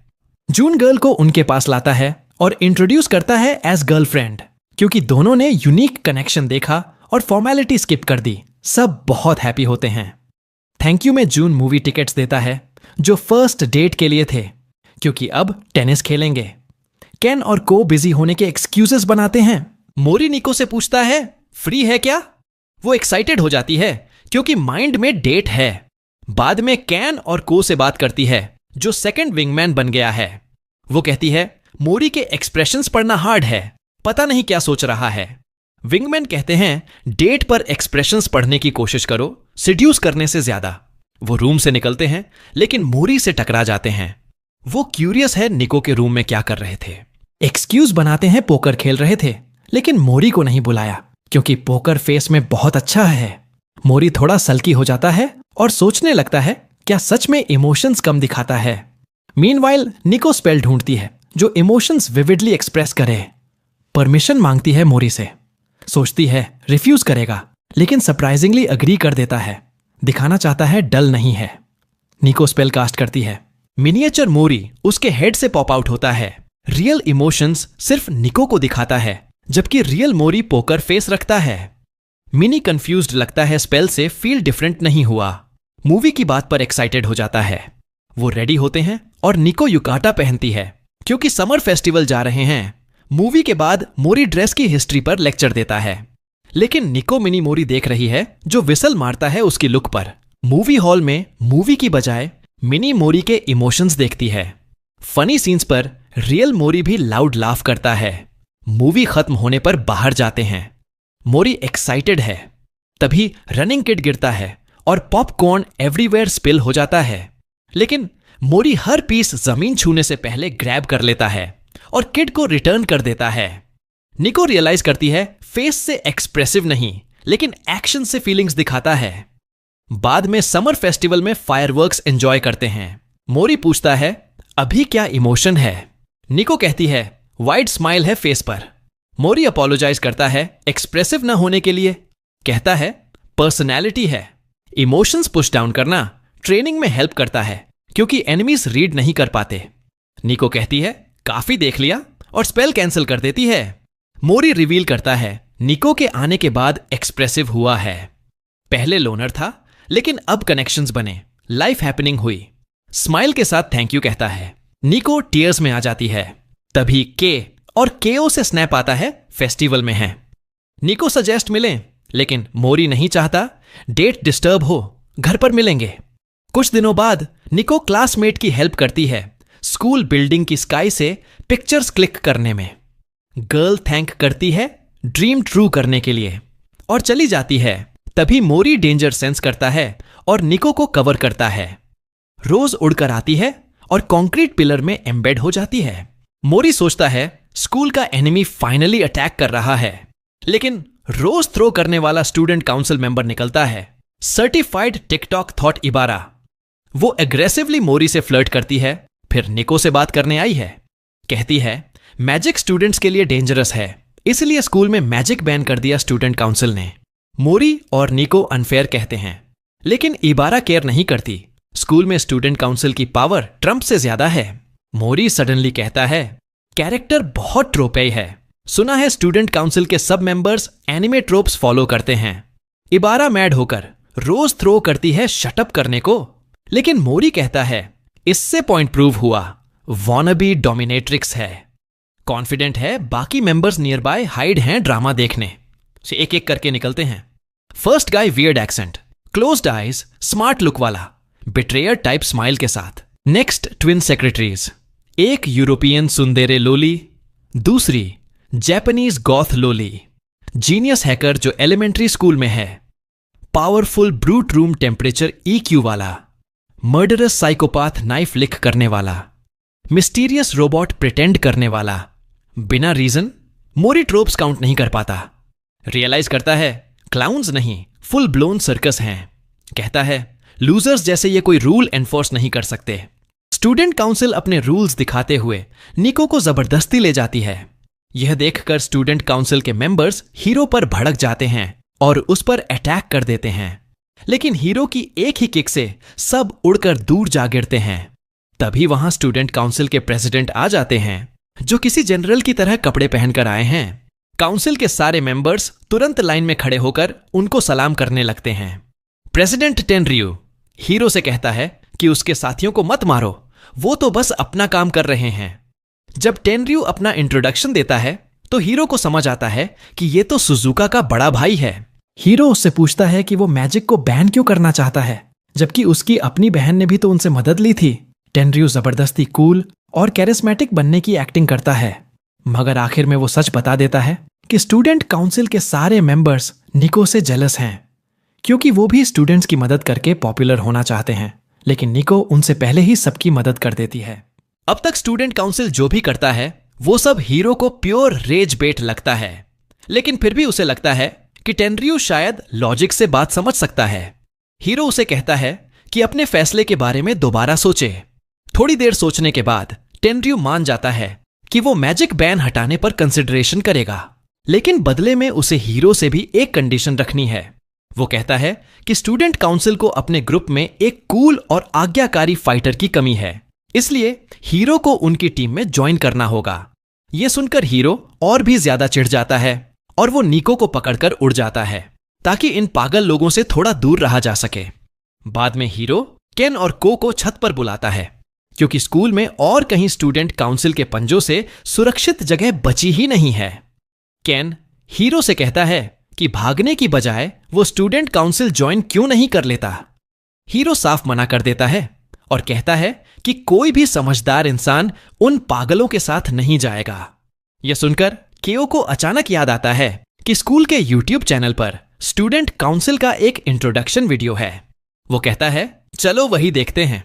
जून गर्ल को उनके पास लाता है और इंट्रोड्यूस करता है एज गर्लफ्रेंड, क्योंकि दोनों ने यूनिक कनेक्शन देखा और फॉर्मेलिटी स्किप कर दी। सब बहुत हैप्पी होते हैं। थैंक यू में जून मूवी टिकट्स देता है जो फर्स्ट डेट के लिए थे, क्योंकि अब टेनिस खेलेंगे। केन और को बिजी होने के एक्सक्यूजेस बनाते हैं। मोरी निको से पूछता है फ्री है क्या? वो एक्साइटेड हो जाती है क्योंकि माइंड में डेट है। बाद में कैन और को से बात करती है जो सेकंड विंगमैन बन गया है। वो कहती है मोरी के एक्सप्रेशंस पढ़ना हार्ड है, पता नहीं क्या सोच रहा है। विंगमैन कहते हैं डेट पर एक्सप्रेशंस पढ़ने की कोशिश करो, सिड्यूस करने से ज्यादा। वो रूम से निकलते हैं लेकिन मोरी से टकरा जाते हैं। वो क्यूरियस है निको के रूम में क्या कर रहे थे। एक्सक्यूज बनाते हैं पोकर खेल रहे थे, लेकिन मोरी को नहीं बुलाया क्योंकि पोकर फेस में बहुत अच्छा है। मोरी थोड़ा सल्की हो जाता है और सोचने लगता है क्या सच में इमोशंस कम दिखाता है। मीनवाइल निको स्पेल ढूंढती है जो इमोशंस विविडली एक्सप्रेस करे। परमिशन मांगती है मोरी से। सोचती है रिफ्यूज करेगा, लेकिन सरप्राइजिंगली अग्री कर देता है। दिखाना चाहता है डल नहीं है। निको स्पेल कास्ट करती है। मिनिएचर मोरी उसके हेड से पॉप आउट होता है। रियल इमोशंस सिर्फ निको को दिखाता है, जबकि रियल मोरी पोकर फेस रखता है। मिनी कंफ्यूज्ड लगता है स्पेल से फील डिफरेंट नहीं हुआ। मूवी की बात पर एक्साइटेड हो जाता है। वो रेडी होते हैं और निको युकाटा पहनती है क्योंकि समर फेस्टिवल जा रहे हैं। मूवी के बाद मोरी ड्रेस की हिस्ट्री पर लेक्चर देता है, लेकिन निको मिनी मोरी देख रही है जो विसल मारता है उसकी लुक पर। मूवी हॉल में मूवी की बजाय मिनी मोरी के इमोशंस देखती है। फनी सीन्स पर रियल मोरी भी लाउड लाफ करता है। मूवी खत्म होने पर बाहर जाते हैं। मोरी एक्साइटेड है। तभी रनिंग किड गिरता है और पॉपकॉर्न एवरीवेयर स्पिल हो जाता है, लेकिन मोरी हर पीस जमीन छूने से पहले ग्रैब कर लेता है और किड को रिटर्न कर देता है। निको रियलाइज करती है फेस से एक्सप्रेसिव नहीं, लेकिन एक्शन से फीलिंग्स दिखाता है। बाद में समर फेस्टिवल में फायरवर्क्स एंजॉय करते हैं। मोरी पूछता है अभी क्या इमोशन है? निको कहती है वाइड स्माइल है फेस पर। मोरी अपोलोजाइज करता है एक्सप्रेसिव ना होने के लिए। कहता है पर्सनैलिटी है। इमोशंस पुश डाउन करना ट्रेनिंग में हेल्प करता है क्योंकि एनिमीज रीड नहीं कर पाते। निको कहती है काफी देख लिया और स्पेल कैंसिल कर देती है। मोरी रिवील करता है निको के आने के बाद एक्सप्रेसिव हुआ है। पहले लोनर था, लेकिन अब कनेक्शंस बने, लाइफ हैपनिंग हुई। स्माइल के साथ थैंक यू कहता है। निको टीयर्स में आ जाती है। तभी के और केओ से स्नैप आता है फेस्टिवल में है। निको सजेस्ट मिले, लेकिन मोरी नहीं चाहता डेट डिस्टर्ब हो, घर पर मिलेंगे। कुछ दिनों बाद निको क्लासमेट की हेल्प करती है स्कूल बिल्डिंग की स्काई से पिक्चर्स क्लिक करने में। गर्ल थैंक करती है ड्रीम ट्रू करने के लिए और चली जाती है। तभी मोरी डेंजर सेंस करता है और निको को कवर करता है। रोज उड़कर आती है और कंक्रीट पिलर में एम्बेड हो जाती है। मोरी सोचता है स्कूल का एनिमी फाइनली अटैक कर रहा है, लेकिन रोज थ्रो करने वाला स्टूडेंट काउंसिल मेंबर निकलता है, सर्टिफाइड टिकटॉक थॉट इबारा। वो एग्रेसिवली मोरी से फ्लर्ट करती है, फिर निको से बात करने आई है। कहती है मैजिक स्टूडेंट्स के लिए डेंजरस है, इसलिए स्कूल में मैजिक बैन कर दिया स्टूडेंट काउंसिल ने। मोरी और निको अनफेयर कहते हैं, लेकिन इबारा केयर नहीं करती। स्कूल में स्टूडेंट काउंसिल की पावर ट्रम्प से ज्यादा है। मोरी सडनली कहता है कैरेक्टर बहुत ट्रोपेई है, सुना है स्टूडेंट काउंसिल के सब मेंबर्स एनिमे ट्रोप्स फॉलो करते हैं। इबारा मैड होकर रोज थ्रो करती है शटअप करने को, लेकिन मोरी कहता है इससे पॉइंट प्रूव हुआ, वॉनबी डोमिनेट्रिक्स है। कॉन्फिडेंट है बाकी मेंबर्स नियर बाय हाइड हैं ड्रामा देखने से। एक एक करके निकलते हैं। First guy weird accent, closed eyes, smart look वाला, बिट्रेयर टाइप स्माइल के साथ। नेक्स्ट ट्विन सेक्रेटरीज, एक यूरोपियन सुंदेरे लोली, दूसरी Japanese goth lolly, genius hacker जो एलिमेंट्री स्कूल में है, powerful brute room temperature EQ वाला, मर्डरस साइकोपाथ नाइफ लिक करने वाला, मिस्टीरियस रोबोट प्रिटेंड करने वाला। बिना रीजन मोरी ट्रोप्स काउंट नहीं कर पाता। रियलाइज करता है क्लाउन्स नहीं, फुल ब्लोन सर्कस हैं। कहता है लूजर्स जैसे ये कोई रूल एनफोर्स नहीं कर सकते। स्टूडेंट काउंसिल अपने रूल्स दिखाते हुए निको को जबरदस्ती ले जाती है। यह देखकर स्टूडेंट काउंसिल के मेंबर्स हीरो पर भड़क जाते हैं और उस पर अटैक कर देते हैं, लेकिन हीरो की एक ही किक से सब उड़कर दूर जा गिरते हैं। तभी वहां स्टूडेंट काउंसिल के प्रेसिडेंट आ जाते हैं, जो किसी जनरल की तरह कपड़े पहनकर आए हैं। काउंसिल के सारे मेंबर्स तुरंत लाइन में खड़े होकर उनको सलाम करने लगते हैं। प्रेसिडेंट टेनरियो हीरो से कहता है कि उसके साथियों को मत मारो, वो तो बस अपना काम कर रहे हैं। जब टेनरियो अपना इंट्रोडक्शन देता है तो हीरो को समझ आता है कि ये तो सुजुका का बड़ा भाई है। हीरो उससे पूछता है कि वो मैजिक को बैन क्यों करना चाहता है, जबकि उसकी अपनी बहन ने भी तो उनसे मदद ली थी। टेनरियो जबरदस्ती कूल और कैरिस्मेटिक बनने की एक्टिंग करता है, मगर आखिर में वो सच बता देता है कि स्टूडेंट काउंसिल के सारे मेंबर्स निको से जेलस हैं, क्योंकि वो भी स्टूडेंट्स की मदद करके पॉपुलर होना चाहते हैं, लेकिन निको उनसे पहले ही सबकी मदद कर देती है। अब तक स्टूडेंट काउंसिल जो भी करता है वो सब हीरो को प्योर रेज बेट लगता है, लेकिन फिर भी उसे लगता है कि टेनरियो शायद लॉजिक से बात समझ सकता है। हीरो उसे कहता है कि अपने फैसले के बारे में दोबारा सोचे। थोड़ी देर सोचने के बाद टेनरियो मान जाता है कि वो मैजिक बैन हटाने पर कंसिडरेशन करेगा, लेकिन बदले में उसे हीरो से भी एक कंडीशन रखनी है। वो कहता है कि स्टूडेंट काउंसिल को अपने ग्रुप में एक कूल और आज्ञाकारी फाइटर की कमी है, इसलिए हीरो को उनकी टीम में ज्वाइन करना होगा। यह सुनकर हीरो और भी ज्यादा चिढ़ जाता है और वो निको को पकड़कर उड़ जाता है ताकि इन पागल लोगों से थोड़ा दूर रहा जा सके। बाद में हीरो केन और को छत पर बुलाता है, क्योंकि स्कूल में और कहीं स्टूडेंट काउंसिल के पंजों से सुरक्षित जगह बची ही नहीं है। केन हीरो से कहता है कि भागने की बजाय वो स्टूडेंट काउंसिल ज्वाइन क्यों नहीं कर लेता। हीरो साफ मना कर देता है और कहता है कि कोई भी समझदार इंसान उन पागलों के साथ नहीं जाएगा। यह सुनकर केओ को अचानक याद आता है कि स्कूल के यूट्यूब चैनल पर स्टूडेंट काउंसिल का एक इंट्रोडक्शन वीडियो है। वो कहता है चलो वही देखते हैं।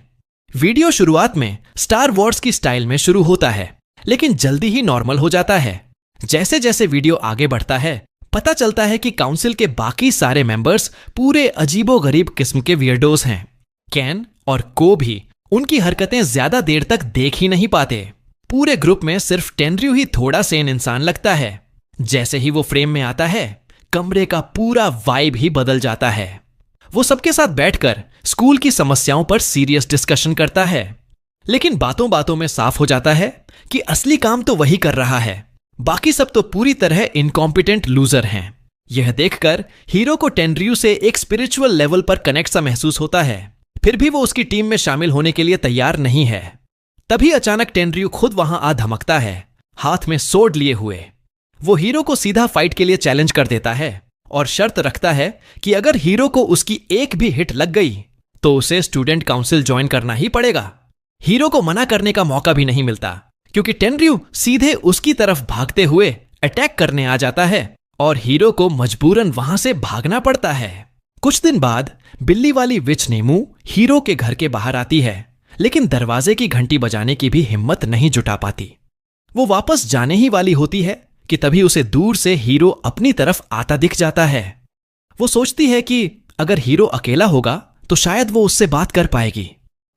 वीडियो शुरुआत में स्टार वॉर्स की स्टाइल में शुरू होता है, लेकिन जल्दी ही नॉर्मल हो जाता है। जैसे जैसे वीडियो आगे बढ़ता है पता चलता है कि काउंसिल के बाकी सारे मेंबर्स पूरे अजीबोगरीब किस्म के वियर्डोस हैं। कैन और को भी उनकी हरकतें ज्यादा देर तक देख ही नहीं पाते। पूरे ग्रुप में सिर्फ टेनरियो ही थोड़ा सेन इंसान लगता है। जैसे ही वो फ्रेम में आता है कमरे का पूरा वाइब ही बदल जाता है। वो सबके साथ बैठकर स्कूल की समस्याओं पर सीरियस डिस्कशन करता है, लेकिन बातों बातों में साफ हो जाता है कि असली काम तो वही कर रहा है, बाकी सब तो पूरी तरह इनकॉम्पिटेंट लूजर हैं। यह देखकर हीरो को टेनरियो से एक स्पिरिचुअल लेवल पर कनेक्ट सा महसूस होता है, फिर भी वो उसकी टीम में शामिल होने के लिए तैयार नहीं है। तभी अचानक टेनरियो खुद वहां आ धमकता है, हाथ में सोर्ड लिए हुए। वो हीरो को सीधा फाइट के लिए चैलेंज कर देता है और शर्त रखता है कि अगर हीरो को उसकी एक भी हिट लग गई तो उसे स्टूडेंट काउंसिल ज्वाइन करना ही पड़ेगा। हीरो को मना करने का मौका भी नहीं मिलता, क्योंकि टेनरियो सीधे उसकी तरफ भागते हुए अटैक करने आ जाता है और हीरो को मजबूरन वहां से भागना पड़ता है। कुछ दिन बाद बिल्ली वाली विच नेमू हीरो के घर के बाहर आती है, लेकिन दरवाजे की घंटी बजाने की भी हिम्मत नहीं जुटा पाती। वो वापस जाने ही वाली होती है कि तभी उसे दूर से हीरो अपनी तरफ आता दिख जाता है। वो सोचती है कि अगर हीरो अकेला होगा तो शायद वो उससे बात कर पाएगी,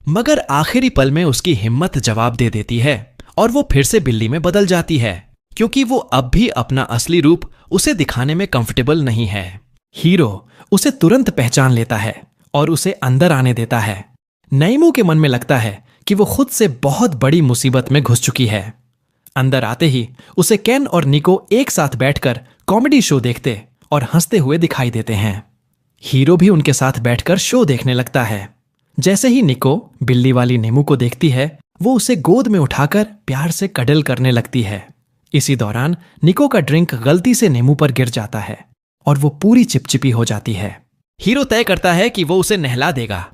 मगर आखिरी पल में उसकी हिम्मत जवाब दे देती है और वो फिर से बिल्ली में बदल जाती है, क्योंकि वो अब भी अपना असली रूप उसे दिखाने में कंफर्टेबल नहीं है। हीरो उसे तुरंत पहचान लेता है और उसे अंदर आने देता है। नईमू के मन में लगता है कि वो खुद से बहुत बड़ी मुसीबत में घुस चुकी है। अंदर आते ही उसे केन और निको एक साथ बैठकर कॉमेडी शो देखते और हंसते हुए दिखाई देते हैं। हीरो भी उनके साथ बैठकर शो देखने लगता है। जैसे ही निको बिल्ली वाली नेमू को देखती है वो उसे गोद में उठाकर प्यार से कडल करने लगती है। इसी दौरान निको का ड्रिंक गलती से नेमू पर गिर जाता है और वो पूरी चिपचिपी हो जाती है। हीरो तय करता है कि वो उसे नहला देगा।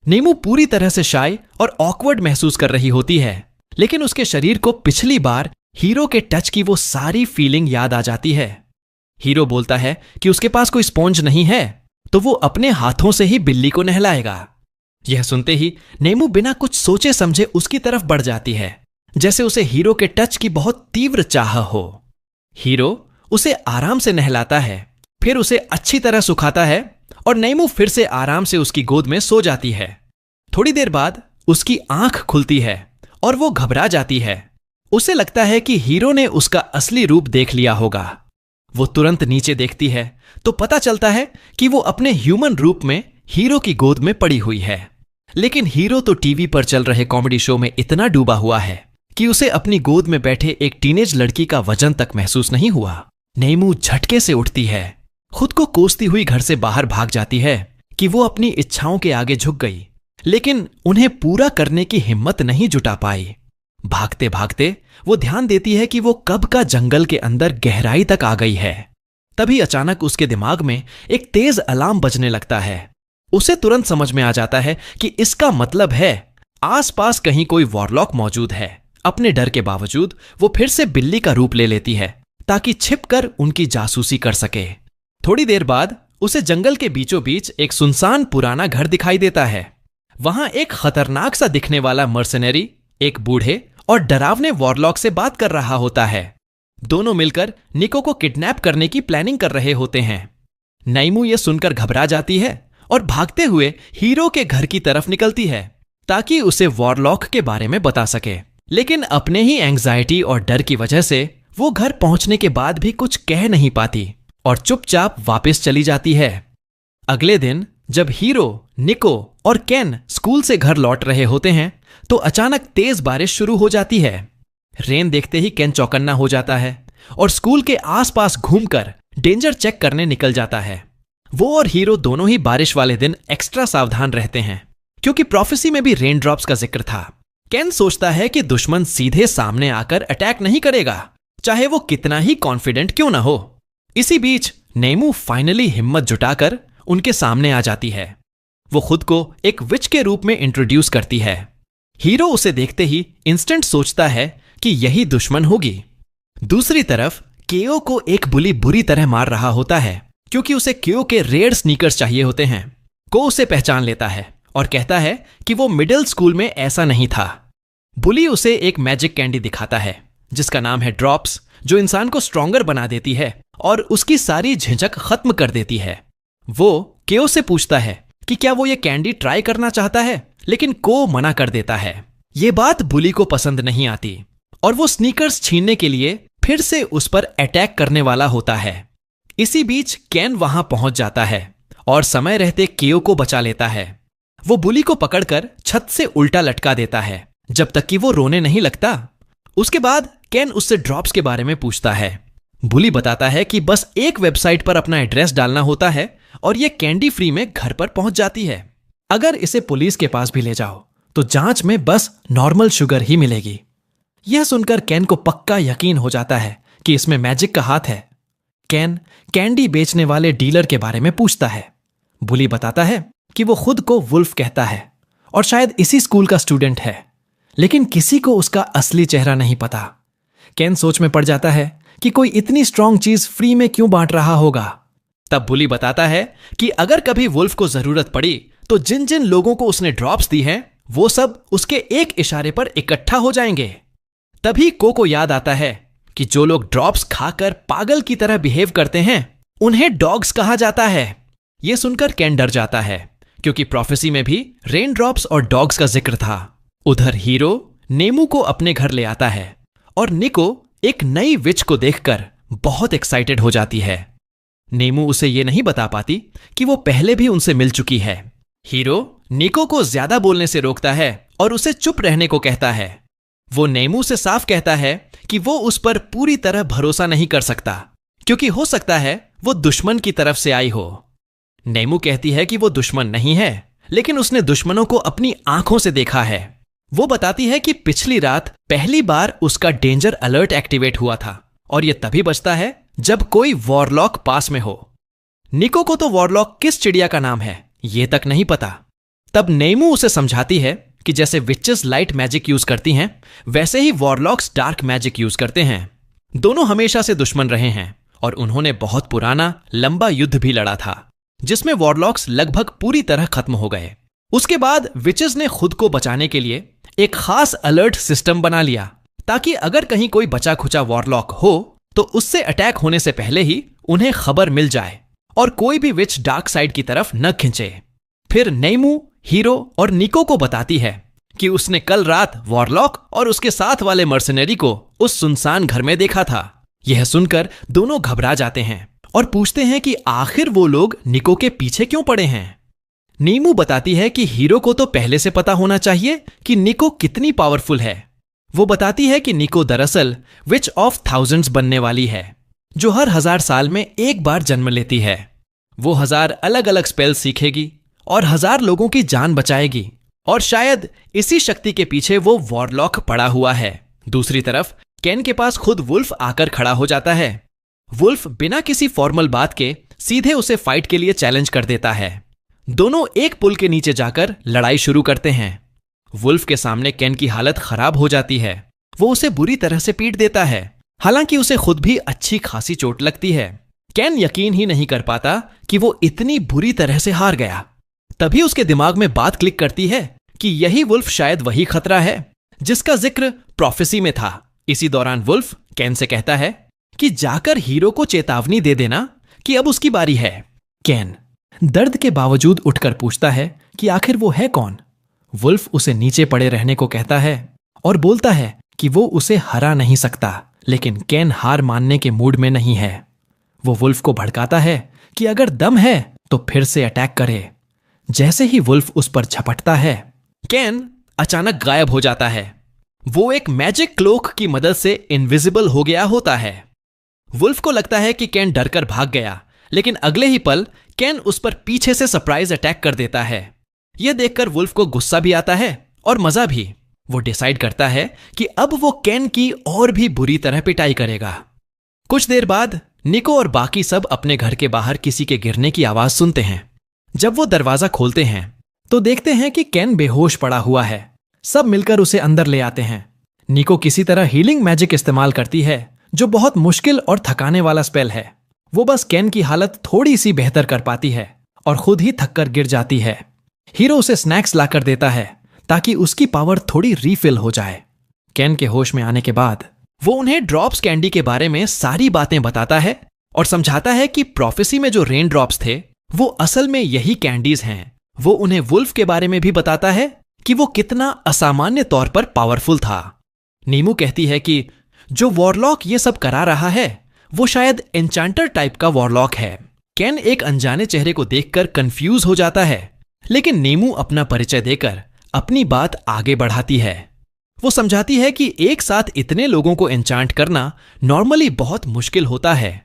नेमू पूरी तरह से शाय और ऑकवर्ड महसूस कर रही होती है, लेकिन उसके शरीर को पिछली बार हीरो के टच की वो सारी फीलिंग याद आ जाती है। हीरो बोलता है कि उसके पास कोई स्पॉन्ज नहीं है तो वो अपने हाथों से ही बिल्ली को नहलाएगा। यह सुनते ही नेमू बिना कुछ सोचे समझे उसकी तरफ बढ़ जाती है, जैसे उसे हीरो के टच की बहुत तीव्र चाह हो। हीरो उसे आराम से नहलाता है, फिर उसे अच्छी तरह सुखाता है और नेमू फिर से आराम से उसकी गोद में सो जाती है। थोड़ी देर बाद उसकी आंख खुलती है और वो घबरा जाती है। उसे लगता है कि हीरो ने उसका असली रूप देख लिया होगा। वो तुरंत नीचे देखती है तो पता चलता है कि वो अपने ह्यूमन रूप में हीरो की गोद में पड़ी हुई है। लेकिन हीरो तो टीवी पर चल रहे कॉमेडी शो में इतना डूबा हुआ है कि उसे अपनी गोद में बैठे एक टीनेज लड़की का वजन तक महसूस नहीं हुआ। नेमू झटके से उठती है, खुद को कोसती हुई घर से बाहर भाग जाती है कि वो अपनी इच्छाओं के आगे झुक गई, लेकिन उन्हें पूरा करने की हिम्मत नहीं जुटा पाई। भागते भागते वो ध्यान देती है कि वो कब का जंगल के अंदर गहराई तक आ गई है। तभी अचानक उसके दिमाग में एक तेज अलार्म बजने लगता है। उसे तुरंत समझ में आ जाता है कि इसका मतलब है आसपास कहीं कोई वॉरलॉक मौजूद है। अपने डर के बावजूद वो फिर से बिल्ली का रूप ले लेती है ताकि छिपकर उनकी जासूसी कर सके। थोड़ी देर बाद उसे जंगल के बीचों बीच एक सुनसान पुराना घर दिखाई देता है। वहां एक खतरनाक सा दिखने वाला मर्सनरी एक बूढ़े और डरावने वॉरलॉक से बात कर रहा होता है। दोनों मिलकर निको को किडनैप करने की प्लानिंग कर रहे होते हैं। नैमू ये सुनकर घबरा जाती है और भागते हुए हीरो के घर की तरफ निकलती है ताकि उसे वॉरलॉक के बारे में बता सके। लेकिन अपने ही एंग्जाइटी और डर की वजह से वो घर पहुंचने के बाद भी कुछ कह नहीं पाती और चुपचाप वापस चली जाती है। अगले दिन जब हीरो, निको और केन स्कूल से घर लौट रहे होते हैं तो अचानक तेज बारिश शुरू हो जाती है। रेन देखते ही केन चौकन्ना हो जाता है और स्कूल के आसपास घूमकर डेंजर चेक करने निकल जाता है। वो और हीरो दोनों ही बारिश वाले दिन एक्स्ट्रा सावधान रहते हैं क्योंकि प्रोफेसी में भी रेन ड्रॉप्स का जिक्र था। केन सोचता है कि दुश्मन सीधे सामने आकर अटैक नहीं करेगा, चाहे वो कितना ही कॉन्फिडेंट क्यों ना हो। इसी बीच नेमू फाइनली हिम्मत जुटाकर उनके सामने आ जाती है। वो खुद को एक विच के रूप में इंट्रोड्यूस करती है। हीरो उसे देखते ही इंस्टेंट सोचता है कि यही दुश्मन होगी। दूसरी तरफ केओ को एक बुली बुरी तरह मार रहा होता है क्योंकि उसे केओ के रेड स्नीकर्स चाहिए होते हैं। को उसे पहचान लेता है और कहता है कि वो मिडिल स्कूल में ऐसा नहीं था। बुली उसे एक मैजिक कैंडी दिखाता है जिसका नाम है ड्रॉप्स, जो इंसान को स्ट्रॉन्गर बना देती है और उसकी सारी झिझक खत्म कर देती है। वो केओ से पूछता है कि क्या वो ये कैंडी ट्राई करना चाहता है, लेकिन को मना कर देता है। ये बात बुली को पसंद नहीं आती और वो स्नीकर्स छीनने के लिए फिर से उस पर अटैक करने वाला होता है। इसी बीच केन वहां पहुंच जाता है और समय रहते केओ को बचा लेता है। वो बुली को पकड़कर छत से उल्टा लटका देता है जब तक कि वो रोने नहीं लगता। उसके बाद केन उससे ड्रॉप्स के बारे में पूछता है। बुली बताता है कि बस एक वेबसाइट पर अपना एड्रेस डालना होता है और ये कैंडी फ्री में घर पर पहुंच जाती है। अगर इसे पुलिस के पास भी ले जाओ तो जांच में बस नॉर्मल शुगर ही मिलेगी। यह सुनकर केन को पक्का यकीन हो जाता है कि इसमें मैजिक का हाथ है। केन कैंडी बेचने वाले डीलर के बारे में पूछता है। बुली बताता है कि वो खुद को वुल्फ कहता है और शायद इसी स्कूल का स्टूडेंट है, लेकिन किसी को उसका असली चेहरा नहीं पता। केन सोच में पड़ जाता है कि कोई इतनी स्ट्रांग चीज फ्री में क्यों बांट रहा होगा। तब बुली बताता है कि अगर कभी वुल्फ को जरूरत पड़ी तो जिन जिन लोगों को उसने ड्रॉप्स दी हैं वो सब उसके एक इशारे पर इकट्ठा हो जाएंगे। तभी को याद आता है कि जो लोग ड्रॉप्स खाकर पागल की तरह बिहेव करते हैं उन्हें डॉग्स कहा जाता है। यह सुनकर केन डर जाता है क्योंकि प्रोफेसी में भी रेन ड्रॉप्स और डॉग्स का जिक्र था। उधर हीरो नेमू को अपने घर ले आता है और निको एक नई विच को देखकर बहुत एक्साइटेड हो जाती है। नेमू उसे यह नहीं बता पाती कि वो पहले भी उनसे मिल चुकी है। हीरो निको को ज्यादा बोलने से रोकता है और उसे चुप रहने को कहता है। वो नेमू से साफ कहता है कि वो उस पर पूरी तरह भरोसा नहीं कर सकता क्योंकि हो सकता है वो दुश्मन की तरफ से आई हो। नेमू कहती है कि वो दुश्मन नहीं है, लेकिन उसने दुश्मनों को अपनी आंखों से देखा है। वो बताती है कि पिछली रात पहली बार उसका डेंजर अलर्ट एक्टिवेट हुआ था और यह तभी बजता है जब कोई वॉरलॉक पास में हो। निको को तो वॉरलॉक किस चिड़िया का नाम है ये तक नहीं पता। तब नेमू उसे समझाती है कि जैसे विचेस लाइट मैजिक यूज करती हैं वैसे ही वॉरलॉक्स डार्क मैजिक यूज करते हैं। दोनों हमेशा से दुश्मन रहे हैं और उन्होंने बहुत पुराना लंबा युद्ध भी लड़ा था जिसमें वॉरलॉक्स लगभग पूरी तरह खत्म हो गए। उसके बाद विचेस ने खुद को बचाने के लिए एक खास अलर्ट सिस्टम बना लिया ताकि अगर कहीं कोई बचा खुचा वॉरलॉक हो तो उससे अटैक होने से पहले ही उन्हें खबर मिल जाए और कोई भी विच डार्क साइड की तरफ न खिंचे। फिर नेमू हीरो और निको को बताती है कि उसने कल रात वॉरलॉक और उसके साथ वाले मर्सनरी को उस सुनसान घर में देखा था। यह सुनकर दोनों घबरा जाते हैं और पूछते हैं कि आखिर वो लोग निको के पीछे क्यों पड़े हैं। नीमू बताती है कि हीरो को तो पहले से पता होना चाहिए कि निको कितनी पावरफुल है। वो बताती है कि निको दरअसल विच ऑफ थाउजेंड्स बनने वाली है, जो हर 1000 साल में एक बार जन्म लेती है। वो 1000 अलग अलग स्पेल सीखेगी और 1000 लोगों की जान बचाएगी, और शायद इसी शक्ति के पीछे वो वॉरलॉक पड़ा हुआ है। दूसरी तरफ केन के पास खुद वुल्फ आकर खड़ा हो जाता है। वुल्फ बिना किसी फॉर्मल बात के सीधे उसे फाइट के लिए चैलेंज कर देता है। दोनों एक पुल के नीचे जाकर लड़ाई शुरू करते हैं। वुल्फ के सामने केन की हालत खराब हो जाती है। वो उसे बुरी तरह से पीट देता है, हालांकि उसे खुद भी अच्छी खासी चोट लगती है। केन यकीन ही नहीं कर पाता कि वो इतनी बुरी तरह से हार गया। तभी उसके दिमाग में बात क्लिक करती है कि यही वुल्फ शायद वही खतरा है जिसका जिक्र प्रोफेसी में था। इसी दौरान वुल्फ केन से कहता है कि जाकर हीरो को चेतावनी दे देना कि अब उसकी बारी है। केन दर्द के बावजूद उठकर पूछता है कि आखिर वो है कौन। वुल्फ उसे नीचे पड़े रहने को कहता है और बोलता है कि वो उसे हरा नहीं सकता, लेकिन केन हार मानने के मूड में नहीं है। वो वुल्फ को भड़काता है कि अगर दम है तो फिर से अटैक करे। जैसे ही वुल्फ उस पर झपटता है, केन अचानक गायब हो जाता है। वो एक मैजिक क्लोक की मदद से इनविजिबल हो गया होता है। वुल्फ को लगता है कि केन डरकर भाग गया, लेकिन अगले ही पल केन उस पर पीछे से सरप्राइज अटैक कर देता है। यह देखकर वुल्फ को गुस्सा भी आता है और मजा भी। वो डिसाइड करता है कि अब वो केन की और भी बुरी तरह पिटाई करेगा। कुछ देर बाद निको और बाकी सब अपने घर के बाहर किसी के गिरने की आवाज सुनते हैं। जब वो दरवाजा खोलते हैं तो देखते हैं कि केन बेहोश पड़ा हुआ है। सब मिलकर उसे अंदर ले आते हैं। निको किसी तरह हीलिंग मैजिक इस्तेमाल करती है, जो बहुत मुश्किल और थकाने वाला स्पेल है। वो बस केन की हालत थोड़ी सी बेहतर कर पाती है और खुद ही थककर गिर जाती है। हीरो उसे स्नैक्स लाकर देता है ताकि उसकी पावर थोड़ी रीफिल हो जाए। केन के होश में आने के बाद वो उन्हें ड्रॉप्स कैंडी के बारे में सारी बातें बताता है और समझाता है कि प्रोफेसी में जो रेन ड्रॉप्स थे वो असल में यही कैंडीज हैं। वो उन्हें वुल्फ के बारे में भी बताता है कि वो कितना असामान्य तौर पर पावरफुल था। नीमू कहती है कि जो वॉरलॉक ये सब करा रहा है वो शायद एन्चांटर टाइप का वॉरलॉक है। केन एक अनजाने चेहरे को देखकर कंफ्यूज हो जाता है, लेकिन नीमू अपना परिचय देकर अपनी बात आगे बढ़ाती है। वो समझाती है कि एक साथ इतने लोगों को एन्चांट करना नॉर्मली बहुत मुश्किल होता है,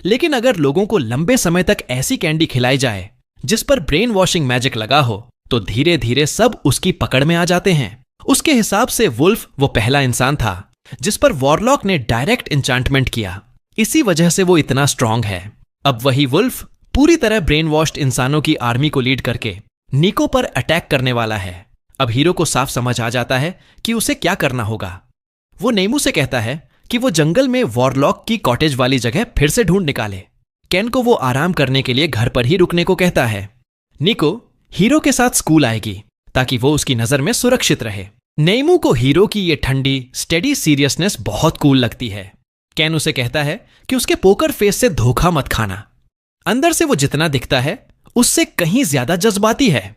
लेकिन अगर लोगों को लंबे समय तक ऐसी कैंडी खिलाई जाए जिस पर ब्रेन वॉशिंग मैजिक लगा हो तो धीरे धीरे सब उसकी पकड़ में आ जाते हैं। उसके हिसाब से वुल्फ वो पहला इंसान था जिस पर वॉरलॉक ने डायरेक्ट एन्चांटमेंट किया। इसी वजह से वो इतना स्ट्रांग है। अब वही वुल्फ पूरी तरह ब्रेन वॉश्ड इंसानों की आर्मी को लीड करके निको पर अटैक करने वाला है। अब हीरो को साफ समझ आ जाता है कि उसे क्या करना होगा। वो नेमू से कहता है कि वो जंगल में वॉरलॉक की कॉटेज वाली जगह फिर से ढूंढ निकाले। केन को वो आराम करने के लिए घर पर ही रुकने को कहता है। निको हीरो के साथ स्कूल आएगी ताकि वो उसकी नजर में सुरक्षित रहे। नेमू को हीरो की ये ठंडी स्टेडी सीरियसनेस बहुत कूल लगती है। केन उसे कहता है कि उसके पोकर फेस से धोखा मत खाना। अंदर से वो जितना दिखता है उससे कहीं ज्यादा जज्बाती है।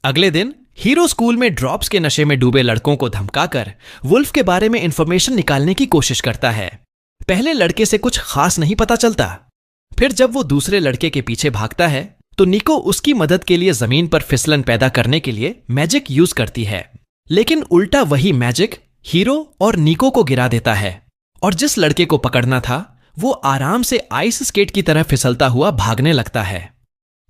अगले दिन हीरो स्कूल में ड्रॉप्स के नशे में डूबे लड़कों को धमकाकर वुल्फ के बारे में इंफॉर्मेशन निकालने की कोशिश करता है। पहले लड़के से कुछ खास नहीं पता चलता, फिर जब वो दूसरे लड़के के पीछे भागता है तो निको उसकी मदद के लिए जमीन पर फिसलन पैदा करने के लिए मैजिक यूज करती है, लेकिन उल्टा वही मैजिक हीरो और निको को गिरा देता है और जिस लड़के को पकड़ना था वो आराम से आइस स्केट की तरह फिसलता हुआ भागने लगता है।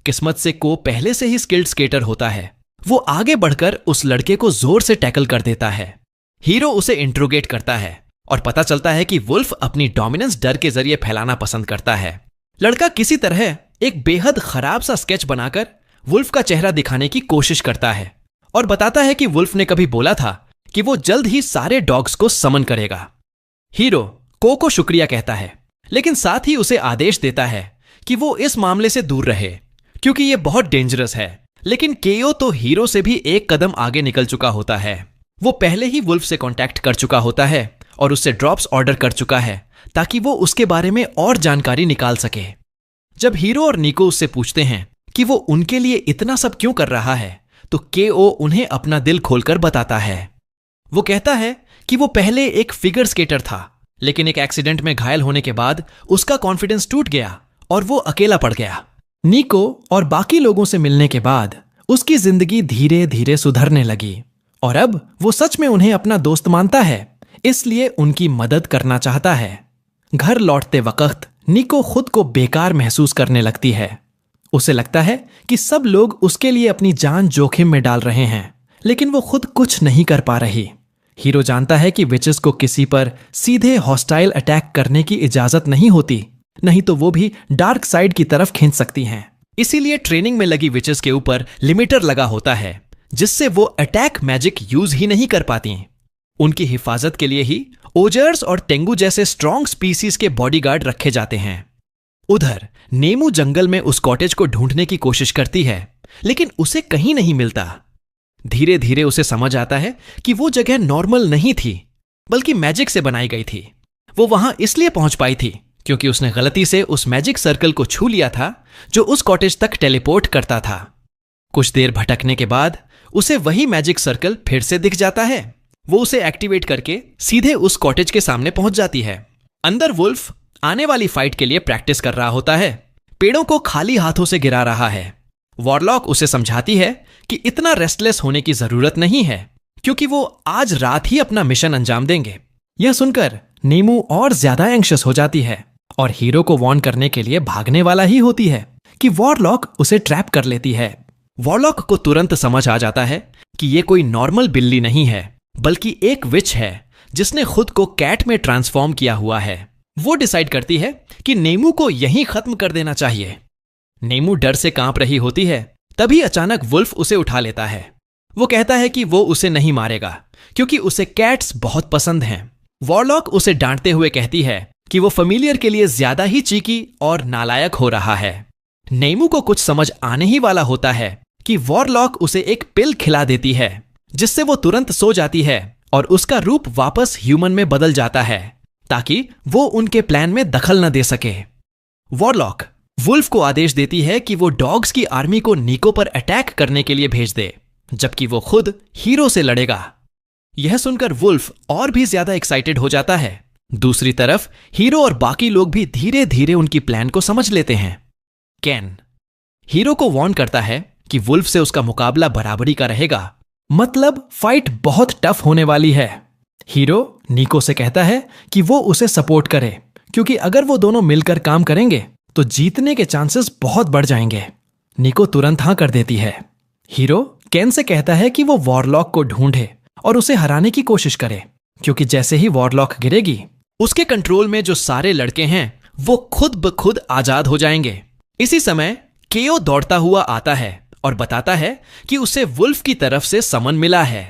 किस्मत से को पहले से ही स्किल्ड स्केटर होता है। वो आगे बढ़कर उस लड़के को जोर से टैकल कर देता है। हीरो उसे इंट्रोगेट करता है और पता चलता है कि वुल्फ अपनी डोमिनेंस डर के जरिए फैलाना पसंद करता है। लड़का किसी तरह एक बेहद खराब सा स्केच बनाकर वुल्फ का चेहरा दिखाने की कोशिश करता है और बताता है कि वुल्फ ने कभी बोला था कि वो जल्द ही सारे डॉग्स को समन करेगा। हीरो को शुक्रिया कहता है, लेकिन साथ ही उसे आदेश देता है कि वो इस मामले से दूर रहे क्योंकि ये बहुत डेंजरस है। लेकिन केओ तो हीरो से भी एक कदम आगे निकल चुका होता है। वो पहले ही वुल्फ से कांटेक्ट कर चुका होता है और उससे ड्रॉप्स ऑर्डर कर चुका है ताकि वो उसके बारे में और जानकारी निकाल सके। जब हीरो और निको उससे पूछते हैं कि वो उनके लिए इतना सब क्यों कर रहा है तो केओ उन्हें अपना दिल खोलकर बताता है। वो कहता है कि वो पहले एक फिगर स्केटर था, लेकिन एक एक्सीडेंट में घायल होने के बाद उसका कॉन्फिडेंस टूट गया और वो अकेला पड़ गया। निको और बाकी लोगों से मिलने के बाद उसकी जिंदगी धीरे धीरे सुधरने लगी और अब वो सच में उन्हें अपना दोस्त मानता है, इसलिए उनकी मदद करना चाहता है। घर लौटते वक्त निको खुद को बेकार महसूस करने लगती है। उसे लगता है कि सब लोग उसके लिए अपनी जान जोखिम में डाल रहे हैं, लेकिन वो खुद कुछ नहीं कर पा रही। हीरो जानता है कि विचेस को किसी पर सीधे हॉस्टाइल अटैक करने की इजाजत नहीं होती, नहीं तो वो भी डार्क साइड की तरफ खींच सकती हैं। इसीलिए ट्रेनिंग में लगी विचेस के ऊपर लिमिटर लगा होता है, जिससे वो अटैक मैजिक यूज ही नहीं कर पाती। उनकी हिफाजत के लिए ही ओजर्स और टेंगू जैसे स्ट्रॉन्ग स्पीसीज के बॉडीगार्ड रखे जाते हैं। उधर नेमू जंगल में उस कॉटेज को ढूंढने की कोशिश करती है, लेकिन उसे कहीं नहीं मिलता। धीरे धीरे उसे समझ आता है कि वो जगह नॉर्मल नहीं थी, बल्कि मैजिक से बनाई गई थी। वो वहां इसलिए पहुंच पाई थी क्योंकि उसने गलती से उस मैजिक सर्कल को छू लिया था जो उस कॉटेज तक टेलीपोर्ट करता था। कुछ देर भटकने के बाद उसे वही मैजिक सर्कल फिर से दिख जाता है। वो उसे एक्टिवेट करके सीधे उस कॉटेज के सामने पहुंच जाती है। अंदर वुल्फ आने वाली फाइट के लिए प्रैक्टिस कर रहा होता है, पेड़ों को खाली हाथों से गिरा रहा है। वॉरलॉक उसे समझाती है कि इतना रेस्टलेस होने की जरूरत नहीं है, क्योंकि वो आज रात ही अपना मिशन अंजाम देंगे। यह सुनकर नेमू और ज्यादा एंग्शियस हो जाती है और हीरो को वार्न करने के लिए भागने वाला ही होती है कि वॉरलॉक उसे ट्रैप कर लेती है। वॉरलॉक को तुरंत समझ आ जाता है कि ये कोई नॉर्मल बिल्ली नहीं है, बल्कि एक विच है जिसने खुद को कैट में ट्रांसफॉर्म किया हुआ है। वो डिसाइड करती है कि नेमू को यहीं खत्म कर देना चाहिए। नेमू डर से कांप रही होती है, तभी अचानक वुल्फ उसे उठा लेता है। वो कहता है कि वो उसे नहीं मारेगा क्योंकि उसे कैट्स बहुत पसंद हैं। वॉरलॉक उसे डांटते हुए कहती है कि वो फेमिलियर के लिए ज्यादा ही चीकी और नालायक हो रहा है। नेमू को कुछ समझ आने ही वाला होता है कि वॉरलॉक उसे एक पिल खिला देती है, जिससे वो तुरंत सो जाती है और उसका रूप वापस ह्यूमन में बदल जाता है ताकि वो उनके प्लान में दखल न दे सके। वॉरलॉक वुल्फ को आदेश देती है कि वो डॉग्स की आर्मी को निको पर अटैक करने के लिए भेज दे, जबकि वो खुद हीरो से लड़ेगा। यह सुनकर वुल्फ और भी ज्यादा एक्साइटेड हो जाता है। दूसरी तरफ हीरो और बाकी लोग भी धीरे धीरे उनकी प्लान को समझ लेते हैं। कैन हीरो को वार्न करता है कि वुल्फ से उसका मुकाबला बराबरी का रहेगा, मतलब फाइट बहुत टफ होने वाली है। हीरो निको से कहता है कि वो उसे सपोर्ट करे, क्योंकि अगर वो दोनों मिलकर काम करेंगे तो जीतने के चांसेस बहुत बढ़ जाएंगे। निको तुरंत हां कर देती है। हीरो कैन से कहता है कि वो वॉरलॉक को ढूंढे और उसे हराने की कोशिश करे, क्योंकि जैसे ही वॉरलॉक गिरेगी उसके कंट्रोल में जो सारे लड़के हैं वो खुद ब खुद आजाद हो जाएंगे। इसी समय केओ दौड़ता हुआ आता है और बताता है कि उसे वुल्फ की तरफ से समन मिला है।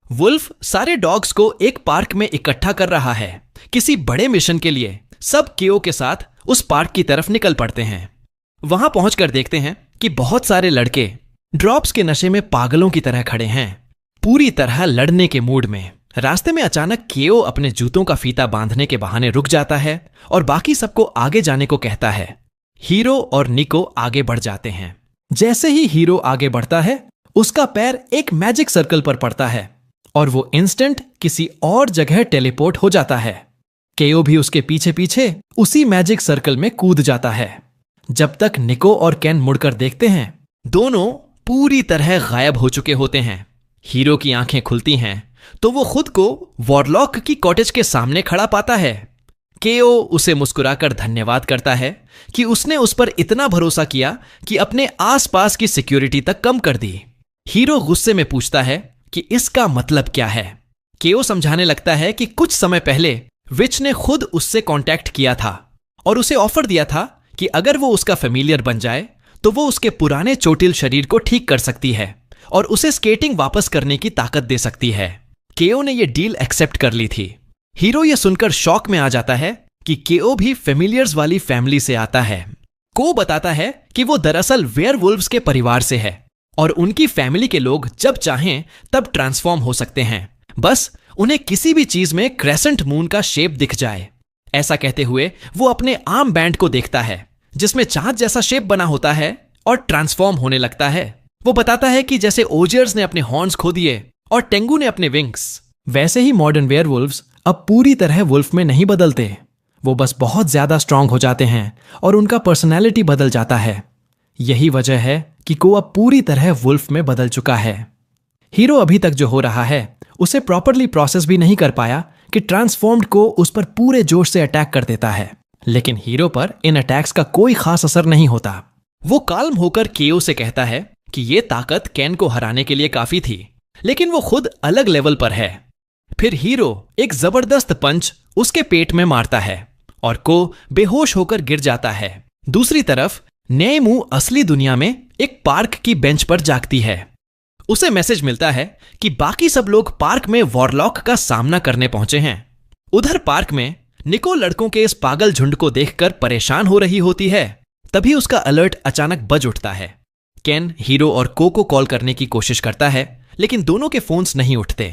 वुल्फ सारे डॉग्स को एक पार्क में इकट्ठा कर रहा है किसी बड़े मिशन के लिए। सब केओ के साथ उस पार्क की तरफ निकल पड़ते हैं। वहां पहुंचकर देखते हैं कि बहुत सारे लड़के ड्रॉप्स के नशे में पागलों की तरह खड़े हैं, पूरी तरह लड़ने के मूड में। रास्ते में अचानक केओ अपने जूतों का फीता बांधने के बहाने रुक जाता है और बाकी सबको आगे जाने को कहता है। हीरो और निको आगे बढ़ जाते हैं। जैसे ही हीरो आगे बढ़ता है उसका पैर एक मैजिक सर्कल पर पड़ता है और वो इंस्टेंट किसी और जगह टेलीपोर्ट हो जाता है। केओ भी उसके पीछे पीछे उसी मैजिक सर्कल में कूद जाता है। जब तक निको और कैन मुड़कर देखते हैं, दोनों पूरी तरह गायब हो चुके होते हैं। हीरो की आंखें खुलती हैं तो वो खुद को वॉरलॉक की कॉटेज के सामने खड़ा पाता है। केओ उसे मुस्कुराकर धन्यवाद करता है कि उसने उस पर इतना भरोसा किया कि अपने आसपास की सिक्योरिटी तक कम कर दी। हीरो गुस्से में पूछता है कि इसका मतलब क्या है। केओ समझाने लगता है कि कुछ समय पहले विच ने खुद उससे कांटेक्ट किया था और उसे ऑफर दिया था कि अगर वो उसका फेमिलियर बन जाए तो वो उसके पुराने चोटिल शरीर को ठीक कर सकती है और उसे स्केटिंग वापस करने की ताकत दे सकती है। केओ ने यह डील एक्सेप्ट कर ली थी। हीरो यह सुनकर शॉक में आ जाता है कि केओ भी फेमिलियर्स वाली फैमिली से आता है। को बताता है कि वो दरअसल वेयरवुल्व्स के परिवार से है और उनकी फैमिली के लोग जब चाहें तब ट्रांसफॉर्म हो सकते हैं, बस उन्हें किसी भी चीज में क्रेसेंट मून का शेप दिख जाए। ऐसा कहते हुए वो अपने आर्म बैंड को देखता है जिसमें चांद जैसा शेप बना होता है और ट्रांसफॉर्म होने लगता है। वो बताता है कि जैसे ओजर्स ने अपने हॉर्न्स खो दिए और टेंगू ने अपने विंग्स, वैसे ही मॉडर्न वेयरवुल्व्स अब पूरी तरह वुल्फ में नहीं बदलते। वो बस बहुत ज्यादा स्ट्रांग हो जाते हैं और उनका पर्सनैलिटी बदल जाता है। यही वजह है कि को अब पूरी तरह वुल्फ में बदल चुका है। हीरो अभी तक जो हो रहा है उसे प्रॉपरली प्रोसेस भी नहीं कर पाया कि ट्रांसफॉर्म्ड को उस पर पूरे जोश से अटैक कर देता है, लेकिन हीरो पर इन अटैक्स का कोई खास असर नहीं होता। वो काल्म होकर केओ से कहता है कि ये ताकत कैन को हराने के लिए काफी थी, लेकिन वो खुद अलग लेवल पर है। फिर हीरो एक जबरदस्त पंच उसके पेट में मारता है और को बेहोश होकर गिर जाता है। दूसरी तरफ नेमू असली दुनिया में एक पार्क की बेंच पर जागती है। उसे मैसेज मिलता है कि बाकी सब लोग पार्क में वॉरलॉक का सामना करने पहुंचे हैं। उधर पार्क में निको लड़कों के इस पागल झुंड को देखकर परेशान हो रही होती है। तभी उसका अलर्ट अचानक बज उठता है। केन हीरो और को कॉल करने की कोशिश करता है, लेकिन दोनों के फोन्स नहीं उठते।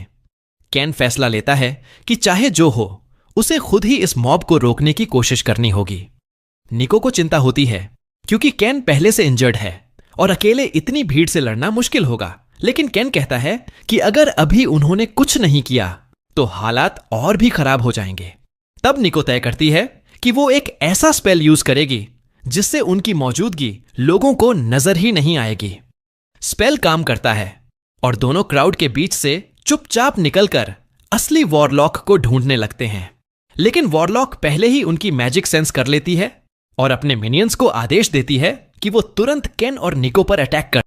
केन फैसला लेता है कि चाहे जो हो उसे खुद ही इस मॉब को रोकने की कोशिश करनी होगी। निको को चिंता होती है क्योंकि केन पहले से इंजर्ड है और अकेले इतनी भीड़ से लड़ना मुश्किल होगा, लेकिन केन कहता है कि अगर अभी उन्होंने कुछ नहीं किया तो हालात और भी खराब हो जाएंगे। तब निको तय करती है कि वो एक ऐसा स्पेल यूज करेगी जिससे उनकी मौजूदगी लोगों को नजर ही नहीं आएगी। स्पेल काम करता है और दोनों क्राउड के बीच से चुपचाप निकलकर असली वॉरलॉक को ढूंढने लगते हैं। लेकिन वॉरलॉक पहले ही उनकी मैजिक सेंस कर लेती है और अपने मिनियंस को आदेश देती है कि वो तुरंत केन और निको पर अटैक कर।